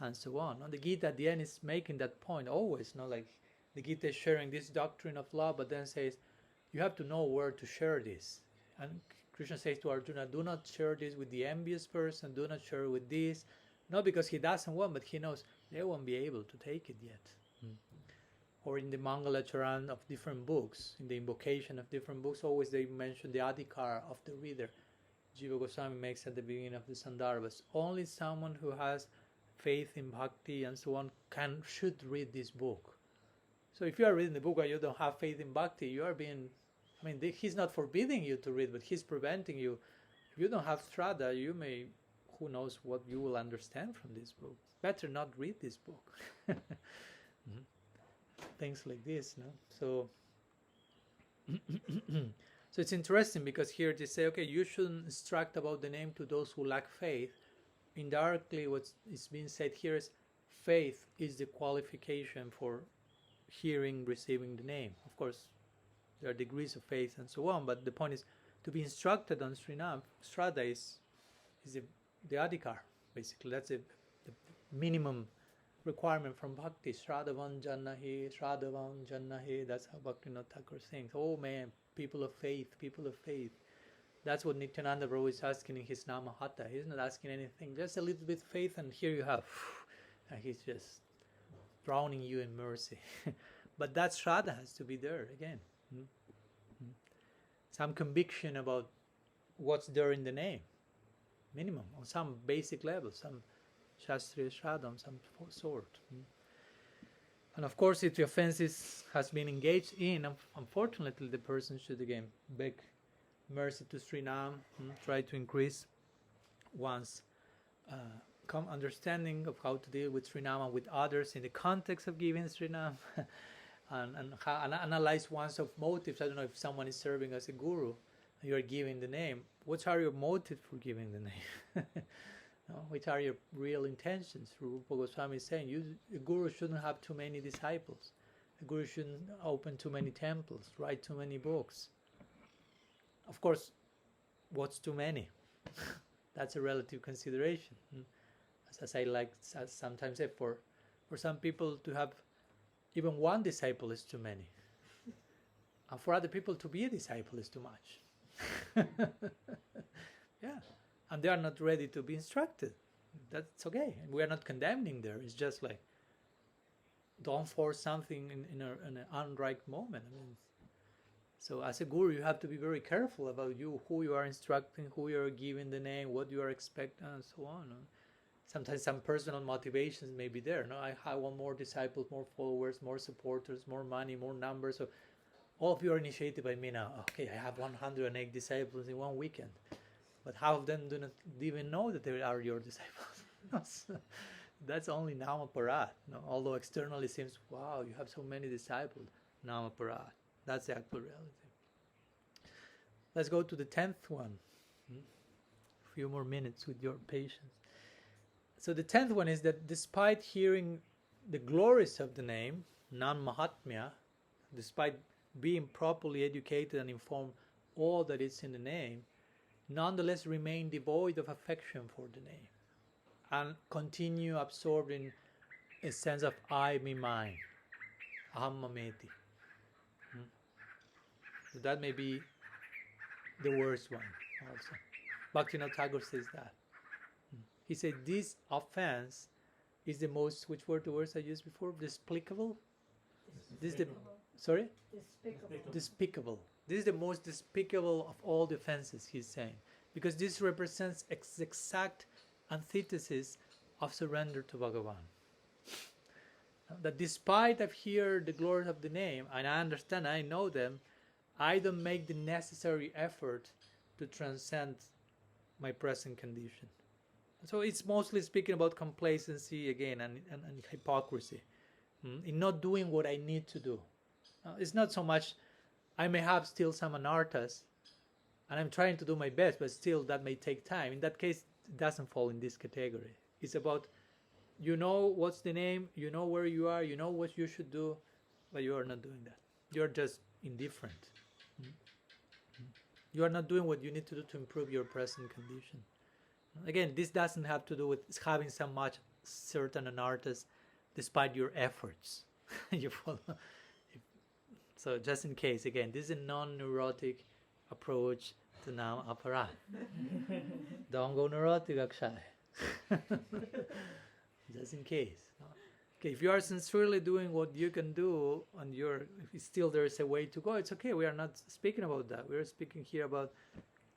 and so on. And the Gita at the end is making that point always, not like the Gita is sharing this doctrine of love, but then says, you have to know where to share this. And Krishna says to Arjuna, do not share this with the envious person, do not share with this. Not because he doesn't want, but he knows they won't be able to take it yet. Or in the Mangala Charan of different books, in the invocation of different books, always they mention the adhikar of the reader. Jiva Goswami makes at the beginning of the Sandarbhas. Only someone who has faith in bhakti and so on should read this book. So if you are reading the book and you don't have faith in bhakti, you are being, he's not forbidding you to read, but he's preventing you. If you don't have Shraddha, you may, who knows what you will understand from this book. Better not read this book. Things like this, no? So, so it's interesting because here they say, okay, you shouldn't instruct about the name to those who lack faith. Indirectly, what is being said here is faith is the qualification for hearing, receiving the name. Of course, there are degrees of faith and so on, but the point is to be instructed on Srinam, Shraddha is the adhikar, basically. That's the minimum requirement from bhakti. Shraddhavan jannahi, Shraddhavan jannahi. That's how Bhaktivinoda Thakur sings. Oh man, people of faith, people of faith. That's what Nityananda Prabhu is asking in his NAMA-APARADHA. He's not asking anything, just a little bit faith, and here you have. And he's just drowning you in mercy. But that Shraddha has to be there again. Some conviction about what's there in the name. Minimum, on some basic level, some Shastriya Shraddha on some sort. And of course, if the offense has been engaged in, unfortunately, the person should again beg mercy to Srinam, try to increase one's understanding of how to deal with Srinam and with others in the context of giving Srinam, and analyze one's of motives. I don't know if someone is serving as a guru, and you are giving the name. What are your motives for giving the name? Which are your real intentions? Rupa Goswami is saying, a guru shouldn't have too many disciples. A guru shouldn't open too many temples, write too many books. Of course, what's too many? That's a relative consideration. As I like sometimes say, for some people to have even one disciple is too many. And for other people to be a disciple is too much. Yeah. And they are not ready to be instructed. That's okay. And we are not condemning there. It's just like, don't force something in an unripe moment. So as a guru, you have to be very careful about who you are instructing, who you are giving the name, what you are expecting, and so on. Sometimes some personal motivations may be there. I want more disciples, more followers, more supporters, more money, more numbers. So all of you are initiated by me now. Okay, I have 108 disciples in one weekend. But half of them do not even know that they are your disciples. that's only Nama-Aparadha. Although externally it seems, wow, you have so many disciples. Nama-Aparadha. That's the actual reality. Let's go to the 10th one. A few more minutes with your patience. So the 10th one is that despite hearing the glories of the name, non-mahatmya, despite being properly educated and informed all that is in the name, nonetheless remain devoid of affection for the name and continue absorbed in a sense of I, me, mine, aham, mameti. So that may be the worst one also. Bhaktivinoda Thakur says that. He said this offense is the most, which were the words I used before? Despicable? This is the, sorry? Despicable. This is the most despicable of all the offenses, he's saying. Because this represents exact antithesis of surrender to Bhagavan. That despite I've heard the glories of the name, and I understand, I know them, I don't make the necessary effort to transcend my present condition. So it's mostly speaking about complacency again and hypocrisy in not doing what I need to do. It's not so much, I may have still some anarthas and I'm trying to do my best, but still that may take time. In that case, it doesn't fall in this category. It's about, you know what's the name, you know where you are, you know what you should do, but you are not doing that. You're just indifferent. You are not doing what you need to do to improve your present condition. Again, this doesn't have to do with having so much certain anarthas despite your efforts. You follow? So just in case, again, this is a non-neurotic approach to Nama-Aparadha. Don't go neurotic, Akshay. Just in case. Okay, if you are sincerely doing what you can do and if still there is a way to go, it's okay. We are not speaking about that. We are speaking here about,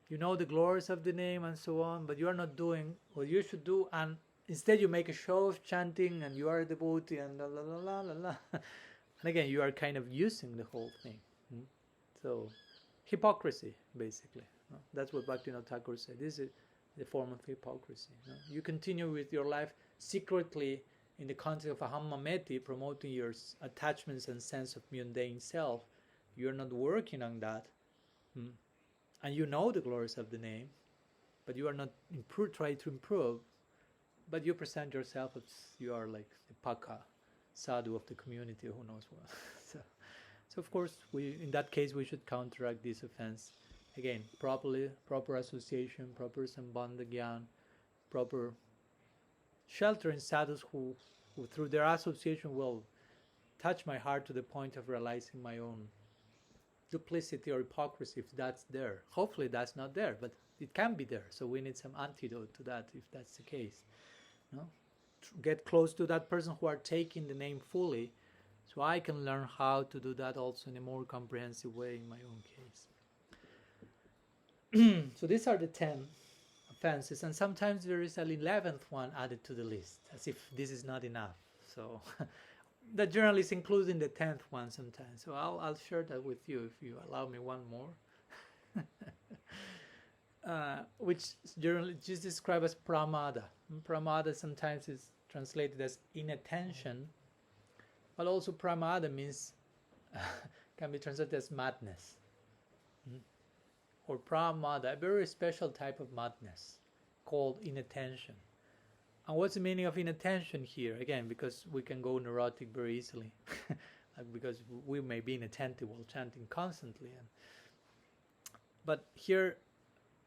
you know, the glories of the name and so on, but you are not doing what you should do, and instead you make a show of chanting and you are a devotee and la la la la la la. And again, you are kind of using the whole thing. So, hypocrisy, basically. That's what Bhaktivinoda Thakur said. This is the form of hypocrisy. You continue with your life secretly in the context of aham mameti, promoting your attachments and sense of mundane self. You're not working on that. And you know the glories of the name, but you are not trying to improve, but you present yourself as you are like the paka sadhu of the community, who knows what. So of course, in that case, we should counteract this offense. Again, proper association, proper sambandha gyan, proper sheltering sadhus who through their association will touch my heart to the point of realizing my own duplicity or hypocrisy, if that's there. Hopefully that's not there, but it can be there. So we need some antidote to that if that's the case. Get close to that person who are taking the name fully, so I can learn how to do that also in a more comprehensive way in my own case. So these are the 10 offenses, and sometimes there is an 11th one added to the list, as if this is not enough. So that generally is included in the 10th one sometimes. So I'll share that with you if you allow me one more. Which generally just described as pramada. Pramada sometimes is translated as inattention, but also pramada means can be translated as madness. Or pramada, a very special type of madness called inattention. And what's the meaning of inattention here? Again, because we can go neurotic very easily, because we may be inattentive while chanting constantly. But here,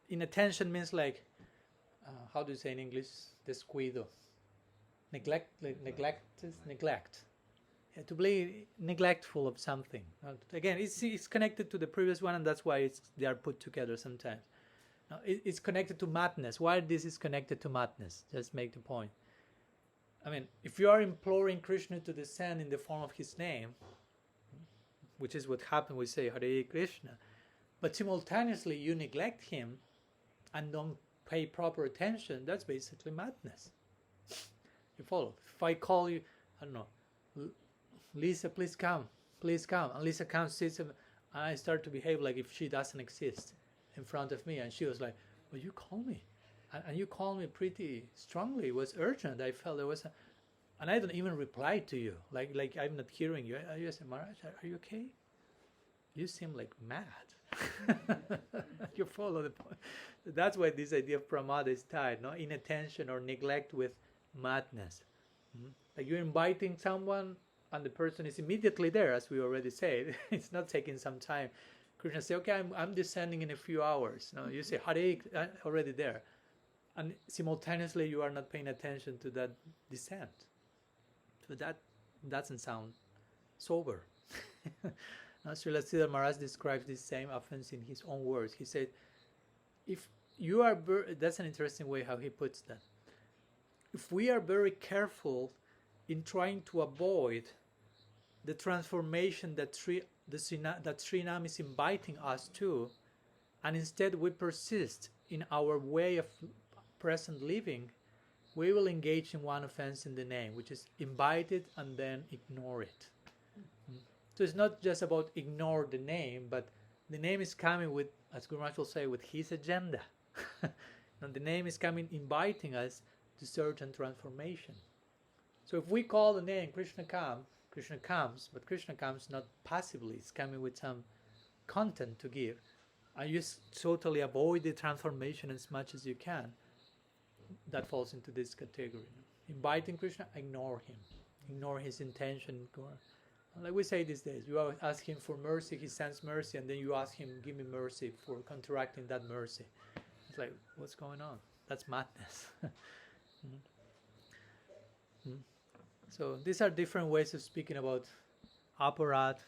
inattention means like, how do you say in English? Descuido. Neglect. Yeah, to be neglectful of something. Again, it's connected to the previous one, and that's why they are put together sometimes. Now, it's connected to madness. Why this is connected to madness? Just make the point. I mean, if you are imploring Krishna to descend in the form of his name, which is what happened, we say Hare Krishna, but simultaneously you neglect him and don't pay proper attention, that's basically madness. You follow? If I call you, I don't know, Lisa, please come, and Lisa comes, sits, and I start to behave like if she doesn't exist in front of me, and she was like, well, you call me, and you called me pretty strongly. It was urgent. I felt there was and I don't even reply to you, like I'm not hearing you. I just say, Maharaj, are you okay? You seem like mad. You follow the point. That's why this idea of pramada is tied, no? Inattention or neglect with madness. Like you're inviting someone and the person is immediately there, as we already said. It's not taking some time. Krishna say, okay, I'm descending in a few hours. No, you say, Hare, already there. And simultaneously you are not paying attention to that descent. So that doesn't sound sober. Srila Siddhar Maharaj describes this same offense in his own words. He said, if you are, that's an interesting way how he puts that. If we are very careful in trying to avoid the transformation that Srinam is inviting us to, and instead we persist in our way of present living, we will engage in one offense in the name, which is invite it and then ignore it. So it's not just about ignore the name, but the name is coming with, as Guru Maharaj will say, with his agenda. And the name is coming, inviting us to certain transformation. So if we call the name Krishna comes, but Krishna comes not passively, it's coming with some content to give. And you totally avoid the transformation as much as you can. That falls into this category. Inviting Krishna, ignore him. Ignore his intention. Like we say these days, you ask him for mercy, he sends mercy, and then you ask him, give me mercy for counteracting that mercy. It's like, what's going on? That's madness. So these are different ways of speaking about aparadha,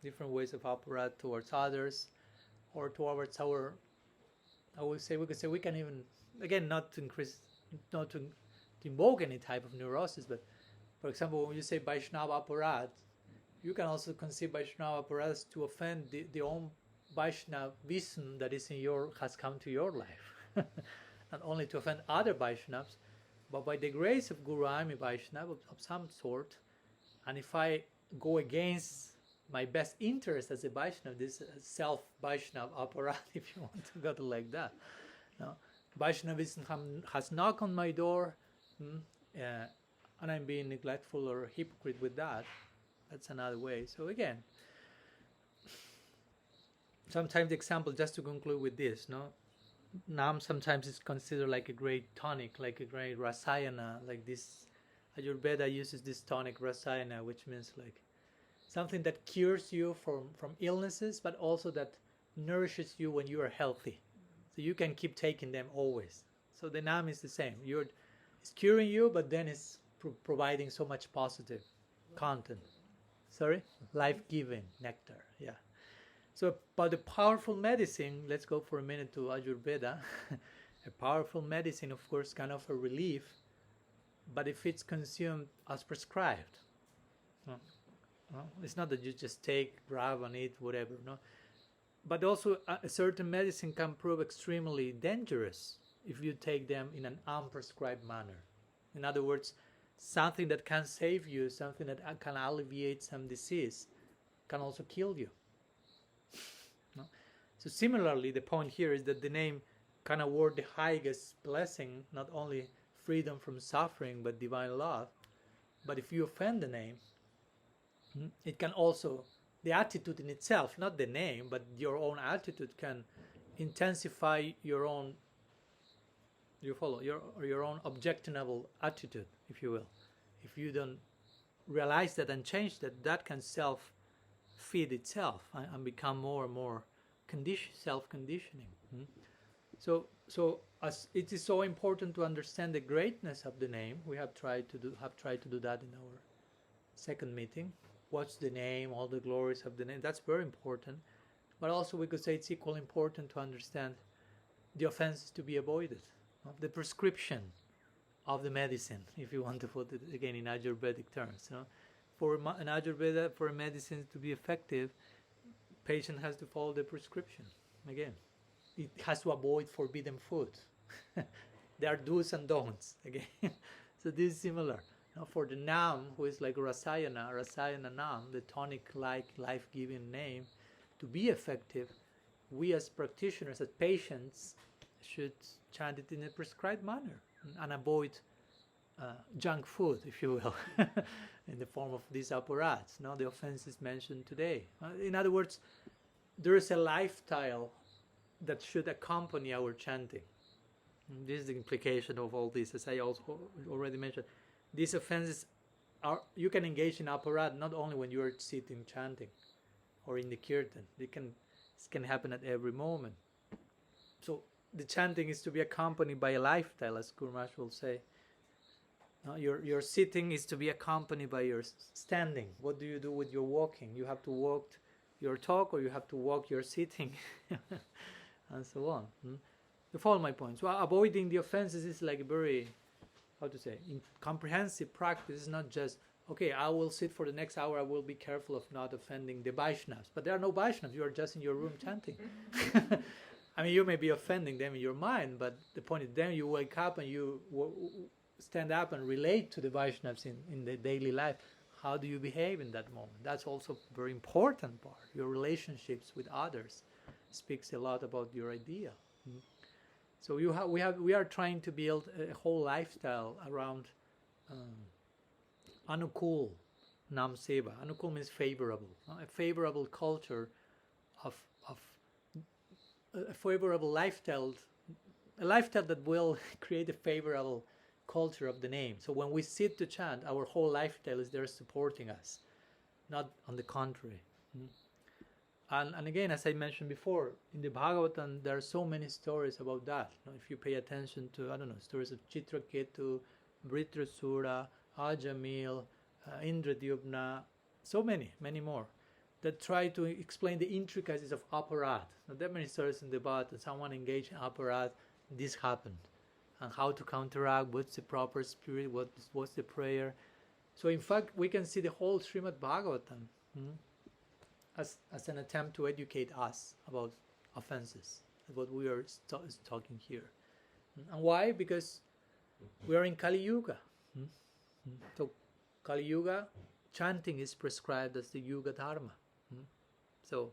different ways of aparadha towards others, or towards our, we could say we can even, again, not to invoke any type of neurosis, but for example, when you say Vaishnava aparadha, you can also conceive Vaishnava aparadha to offend the own Vaishnavism that has come to your life. Not only to offend other Vaishnavas, but by the grace of Guru, I'm a Vaishnava of some sort, and if I go against my best interest as a Vaishnava, this self-Vaishnava aparadha, if you want to go to like that. No? Vaishnavism has knocked on my door, and I'm being neglectful or hypocrite with that. That's another way. So again, sometimes the example, just to conclude with this, no? Nam sometimes is considered like a great tonic, like a great rasayana, like this. Ayurveda uses this tonic rasayana, which means like something that cures you from illnesses, but also that nourishes you when you are healthy. So you can keep taking them always. So the Nam is the same. It's curing you, but then it's providing so much positive content. Sorry? Life-giving nectar, yeah. So, but the powerful medicine, let's go for a minute to Ayurveda. A powerful medicine, of course, can offer relief, but if it's consumed as prescribed, it's not that you just take, grab and eat, whatever, no. But also, a certain medicine can prove extremely dangerous if you take them in an unprescribed manner. In other words, something that can save you, something that can alleviate some disease, can also kill you. No? So similarly, the point here is that the name can award the highest blessing, not only freedom from suffering, but divine love. But if you offend the name, it can also, the attitude in itself, not the name, but your own attitude can intensify your own, your own objectionable attitude, if you will. If you don't realize that and change that, that can self-feed itself and become more and more self-conditioning. So as it is so important to understand the greatness of the name, we have tried to do that in our second meeting. What's the name, all the glories of the name, that's very important. But also we could say it's equally important to understand the offenses to be avoided, the prescription of the medicine, if you want to put it again in Ayurvedic terms. For an Ayurveda, for a medicine to be effective, patient has to follow the prescription. Again, it has to avoid forbidden food. There are do's and don'ts. Again, so this is similar. For the Nam, who is like Rasayana Nam, the tonic-like life-giving name, to be effective, we as practitioners, as patients, should chant it in a prescribed manner and avoid junk food, if you will, in the form of these aparadhas, no, the offenses mentioned today. In other words, there is a lifestyle that should accompany our chanting. And this is the implication of all this, as I also already mentioned. These offenses are, you can engage in aparadha not only when you are sitting chanting or in the kirtan. This can happen at every moment. So the chanting is to be accompanied by a lifestyle, as Guru Maharaj will say. Your sitting is to be accompanied by your standing. What do you do with your walking? You have to walk your talk, or you have to walk your sitting, and so on. You follow my point? So avoiding the offenses is like a very, comprehensive practice. It's not just, okay, I will sit for the next hour, I will be careful of not offending the Vaishnavas. But there are no Vaishnavas, you are just in your room chanting. I mean, you may be offending them in your mind, but the point is then you wake up and you stand up and relate to the Vaishnavas in the daily life. How do you behave in that moment? That's also a very important part. Your relationships with others speaks a lot about your idea. So we are trying to build a whole lifestyle around Anukul Nam Seva. Anukul means favorable. A favorable culture of a favorable lifestyle, a lifestyle that will create a favorable culture of the name. So when we sit to chant, our whole lifestyle is there supporting us, not on the contrary. And again, as I mentioned before, in the Bhagavatam, there are so many stories about that. If you pay attention to, stories of Chitraketu, Vritrasura, Ajamil, Indradyumna, so many more, that try to explain the intricacies of aparadha. Now, there are many stories in the Bhagavatam, someone engaged in aparadha, this happened. And how to counteract, what's the proper spirit, what's the prayer. So in fact, we can see the whole Srimad Bhagavatam as an attempt to educate us about offenses, what we are talking here. And why? Because we are in Kali Yuga. So Kali Yuga, chanting is prescribed as the Yuga Dharma. So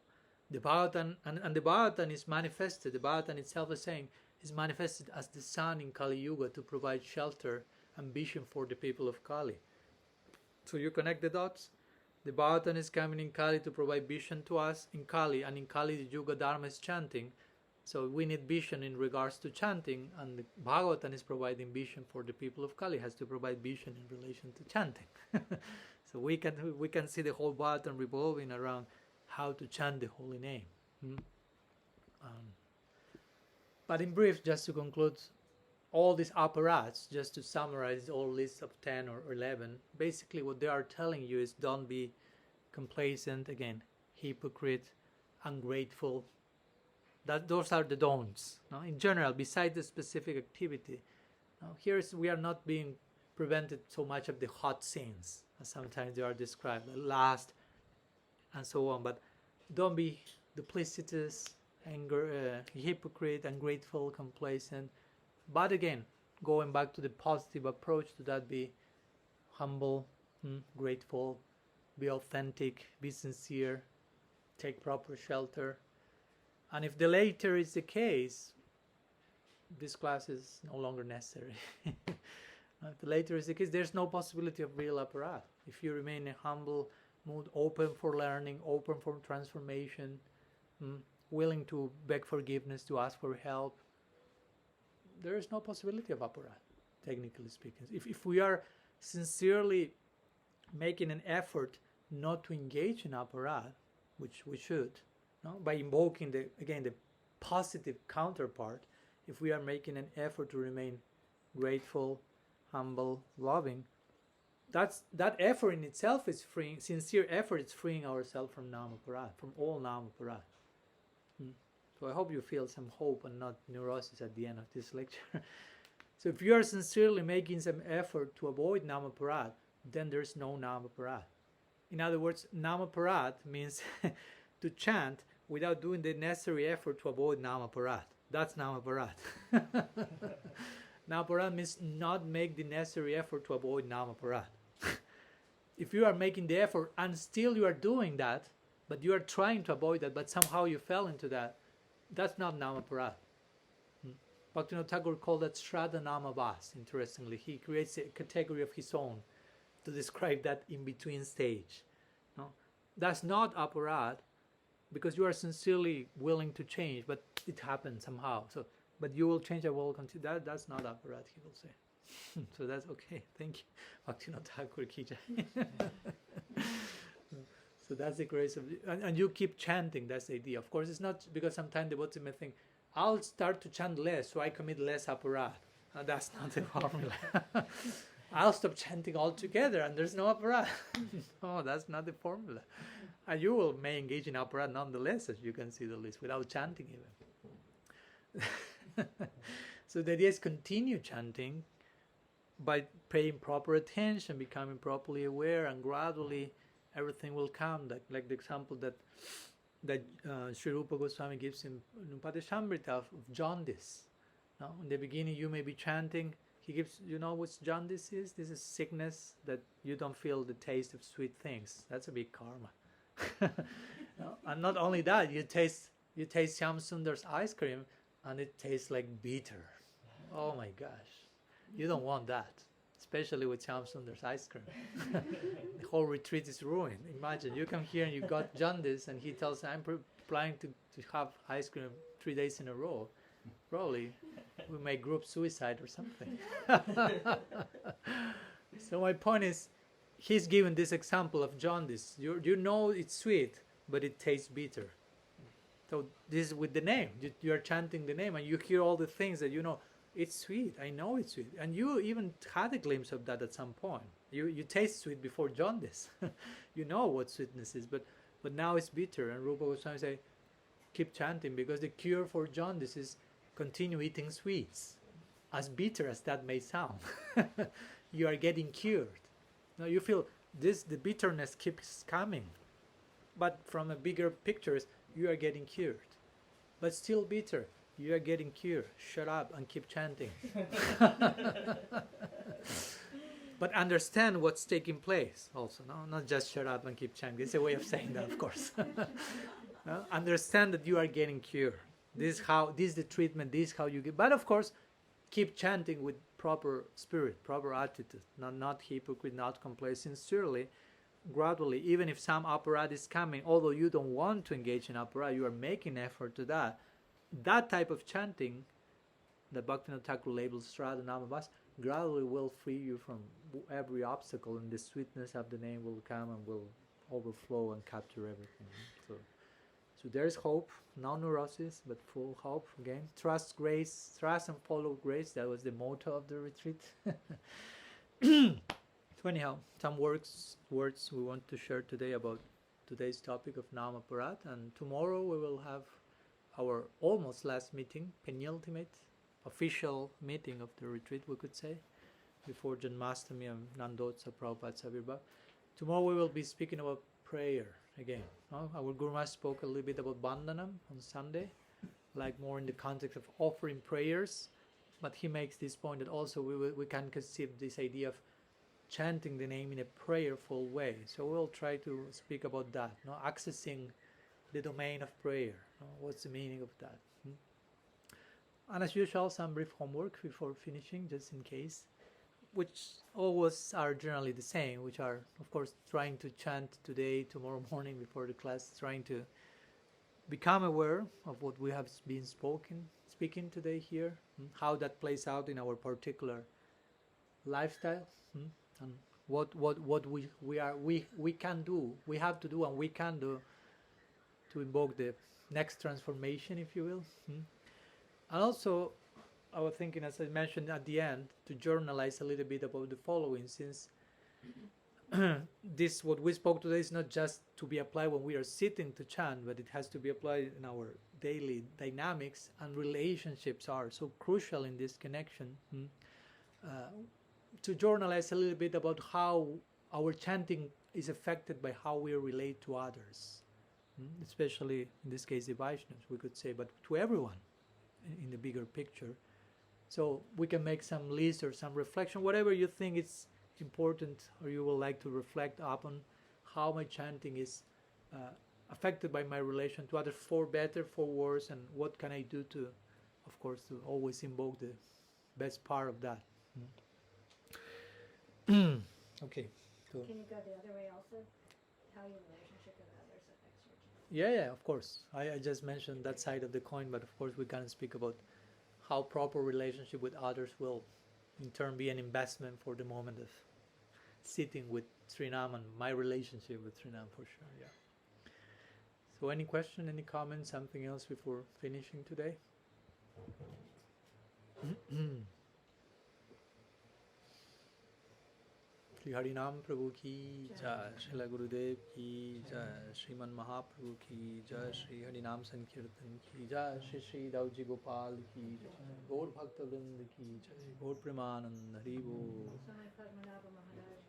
the Bhagavatam, and the Bhagavatam is manifested, the Bhagavatam itself is saying, is manifested as the sun in Kali Yuga to provide shelter and vision for the people of Kali. So you connect the dots. The Bhagavatam is coming in Kali to provide vision to us in Kali, and in Kali the Yuga Dharma is chanting. So we need vision in regards to chanting, and the Bhagavatam is providing vision for the people of Kali, has to provide vision in relation to chanting. So we can see the whole Bhagavatam revolving around how to chant the holy name. But in brief, just to conclude, all these aparadhas, just to summarize all lists of 10 or 11, basically what they are telling you is don't be complacent, again, hypocrite, ungrateful. Those are the don'ts. No? In general, besides the specific activity, we are not being prevented so much of the hot sins, as sometimes they are described, lust, and so on. But don't be duplicitous, hypocrite, ungrateful, complacent. But again, going back to the positive approach to that, be humble, grateful, be authentic, be sincere, take proper shelter. And if the later is the case, this class is no longer necessary. If the later is the case, there's no possibility of real aparadha. If you remain in a humble mood, open for learning, open for transformation, willing to beg forgiveness, to ask for help, there is no possibility of aparadha, technically speaking. If we are sincerely making an effort not to engage in aparadha, which we should, by invoking the positive counterpart, if we are making an effort to remain grateful, humble, loving, that effort in itself is freeing, sincere effort is freeing ourselves from NAMA-APARADHA, from all NAMA-APARADHA. So I hope you feel some hope and not neurosis at the end of this lecture. So if you are sincerely making some effort to avoid NAMA-APARADHA, then there's no NAMA-APARADHA. In other words, NAMA-APARADHA means to chant without doing the necessary effort to avoid NAMA-APARADHA. That's NAMA-APARADHA. NAMA-APARADHA means not make the necessary effort to avoid NAMA-APARADHA. If you are making the effort and still you are doing that, but you are trying to avoid that, but somehow you fell into that, that's not NAMA-APARADHA. Bhaktivinoda Thakur called that Shraddha Nama Vas, interestingly. He creates a category of his own to describe that in-between stage. No? That's not aparad, because you are sincerely willing to change, but it happens somehow. So, but you will change, I will continue. That's not aparad, he will say. So that's okay. Thank you. Bhaktivinoda Thakur ki jai. So that's the grace of, and you keep chanting, that's the idea. Of course, it's not because sometimes devotees may think, I'll start to chant less, so I commit less aparad. That's not the formula. I'll stop chanting altogether, and there's no aparad. No, that's not the formula. And you may engage in aparad nonetheless, as you can see the list, without chanting even. So the idea is continue chanting by paying proper attention, becoming properly aware, and gradually everything will come. Like the example that Sri Rupa Goswami gives in Upadeshamrita of jaundice. Now, in the beginning, you may be chanting. He gives, you know what jaundice is? This is sickness that you don't feel the taste of sweet things. That's a big karma. No? And not only that, you taste Shyam Sundar's ice cream, and it tastes like bitter. Oh my gosh, you don't want that, especially with Shyam Sundar's ice cream. The whole retreat is ruined. Imagine you come here and you got jaundice, and he tells you, I'm planning to have ice cream 3 days in a row. Probably we may group suicide or something. So my point is, he's given this example of jaundice. You know it's sweet, but it tastes bitter. So this is with the name. You are chanting the name, and you hear all the things that you know. It's sweet. I know it's sweet. And you even had a glimpse of that at some point. You taste sweet before jaundice. You know what sweetness is, but now it's bitter. And Rupa Goswami say, keep chanting, because the cure for jaundice is continue eating sweets. As bitter as that may sound, you are getting cured. Now you feel the bitterness keeps coming, but from a bigger picture, you are getting cured. But still bitter, you are getting cured. Shut up and keep chanting. But understand what's taking place also. No? Not just shut up and keep chanting. It's a way of saying that, of course. No? Understand that you are getting cured. This is the treatment, this is how you get. But of course, keep chanting with proper spirit, proper attitude. Not hypocrite, not complacent, sincerely, gradually. Even if some aparad is coming, although you don't want to engage in aparad, you are making effort to that. That type of chanting, that Bhaktivinoda Thakur labels Shraddha Nama Vas, gradually will free you from every obstacle, and the sweetness of the name will come and will overflow and capture everything. So there's hope, no neurosis, but full hope. Again, trust grace, trust and follow grace. That was the motto of the retreat. So anyhow, some words we want to share today about today's topic of NAMA-APARADHA, and tomorrow we will have our almost last meeting, penultimate, official meeting of the retreat, we could say, before Janmashtami and Nandotsa Prabhupada's Avirbhav. Tomorrow we will be speaking about prayer again. Our Guru Maharaj spoke a little bit about Bandhanam on Sunday, like more in the context of offering prayers, but he makes this point that also we can conceive this idea of chanting the name in a prayerful way. So we'll try to speak about that, accessing the domain of prayer. What's the meaning of that? And as usual, some brief homework before finishing, just in case, which always are generally the same, which are, of course, trying to chant today, tomorrow morning before the class, trying to become aware of what we have been speaking today here, how that plays out in our particular lifestyle, and what we can do, we have to do, and we can do to invoke the next transformation, if you will. And also, I was thinking, as I mentioned at the end, to journalize a little bit about the following, since this, what we spoke today, is not just to be applied when we are sitting to chant, but it has to be applied in our daily dynamics, and relationships are so crucial in this connection. To journalize a little bit about how our chanting is affected by how we relate to others, especially in this case the Vaishnavas, we could say, but to everyone in the bigger picture. So we can make some list or some reflection, whatever you think is important or you would like to reflect upon, how my chanting is affected by my relation to others, for better, for worse, and what can I do to of course, to always invoke the best part of that. Okay. So Can you go the other way also? How your relationship with others affects your joy? yeah, of course. I just mentioned that side of the coin, but of course we can speak about how proper relationship with others will in turn be an investment for the moment of sitting with Srinam and my relationship with Srinam for sure, yeah. So any question, any comment, something else before finishing today? Shri Harinam Prabhu ki jai, Srila Gurudev ki jai, Sriman Mahaprabhu ki jai, Shri Harinam Sankirtan ki jai, Shri Shri Dauji Gopal ki jai, Gaur Bhakta Vrind ki jai, Gaur Premanand Hari Bol. Swami Padmanabha Maharaj.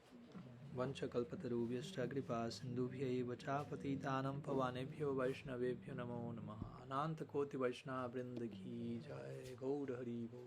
Vancha kalpatarubhyascha kripa sindubhyaiva cha patitanam pavanebhyo vaishnavebhyo namo namaha. Ananta koti vaishnava vrinda ki jai, Gaur Hari Bol.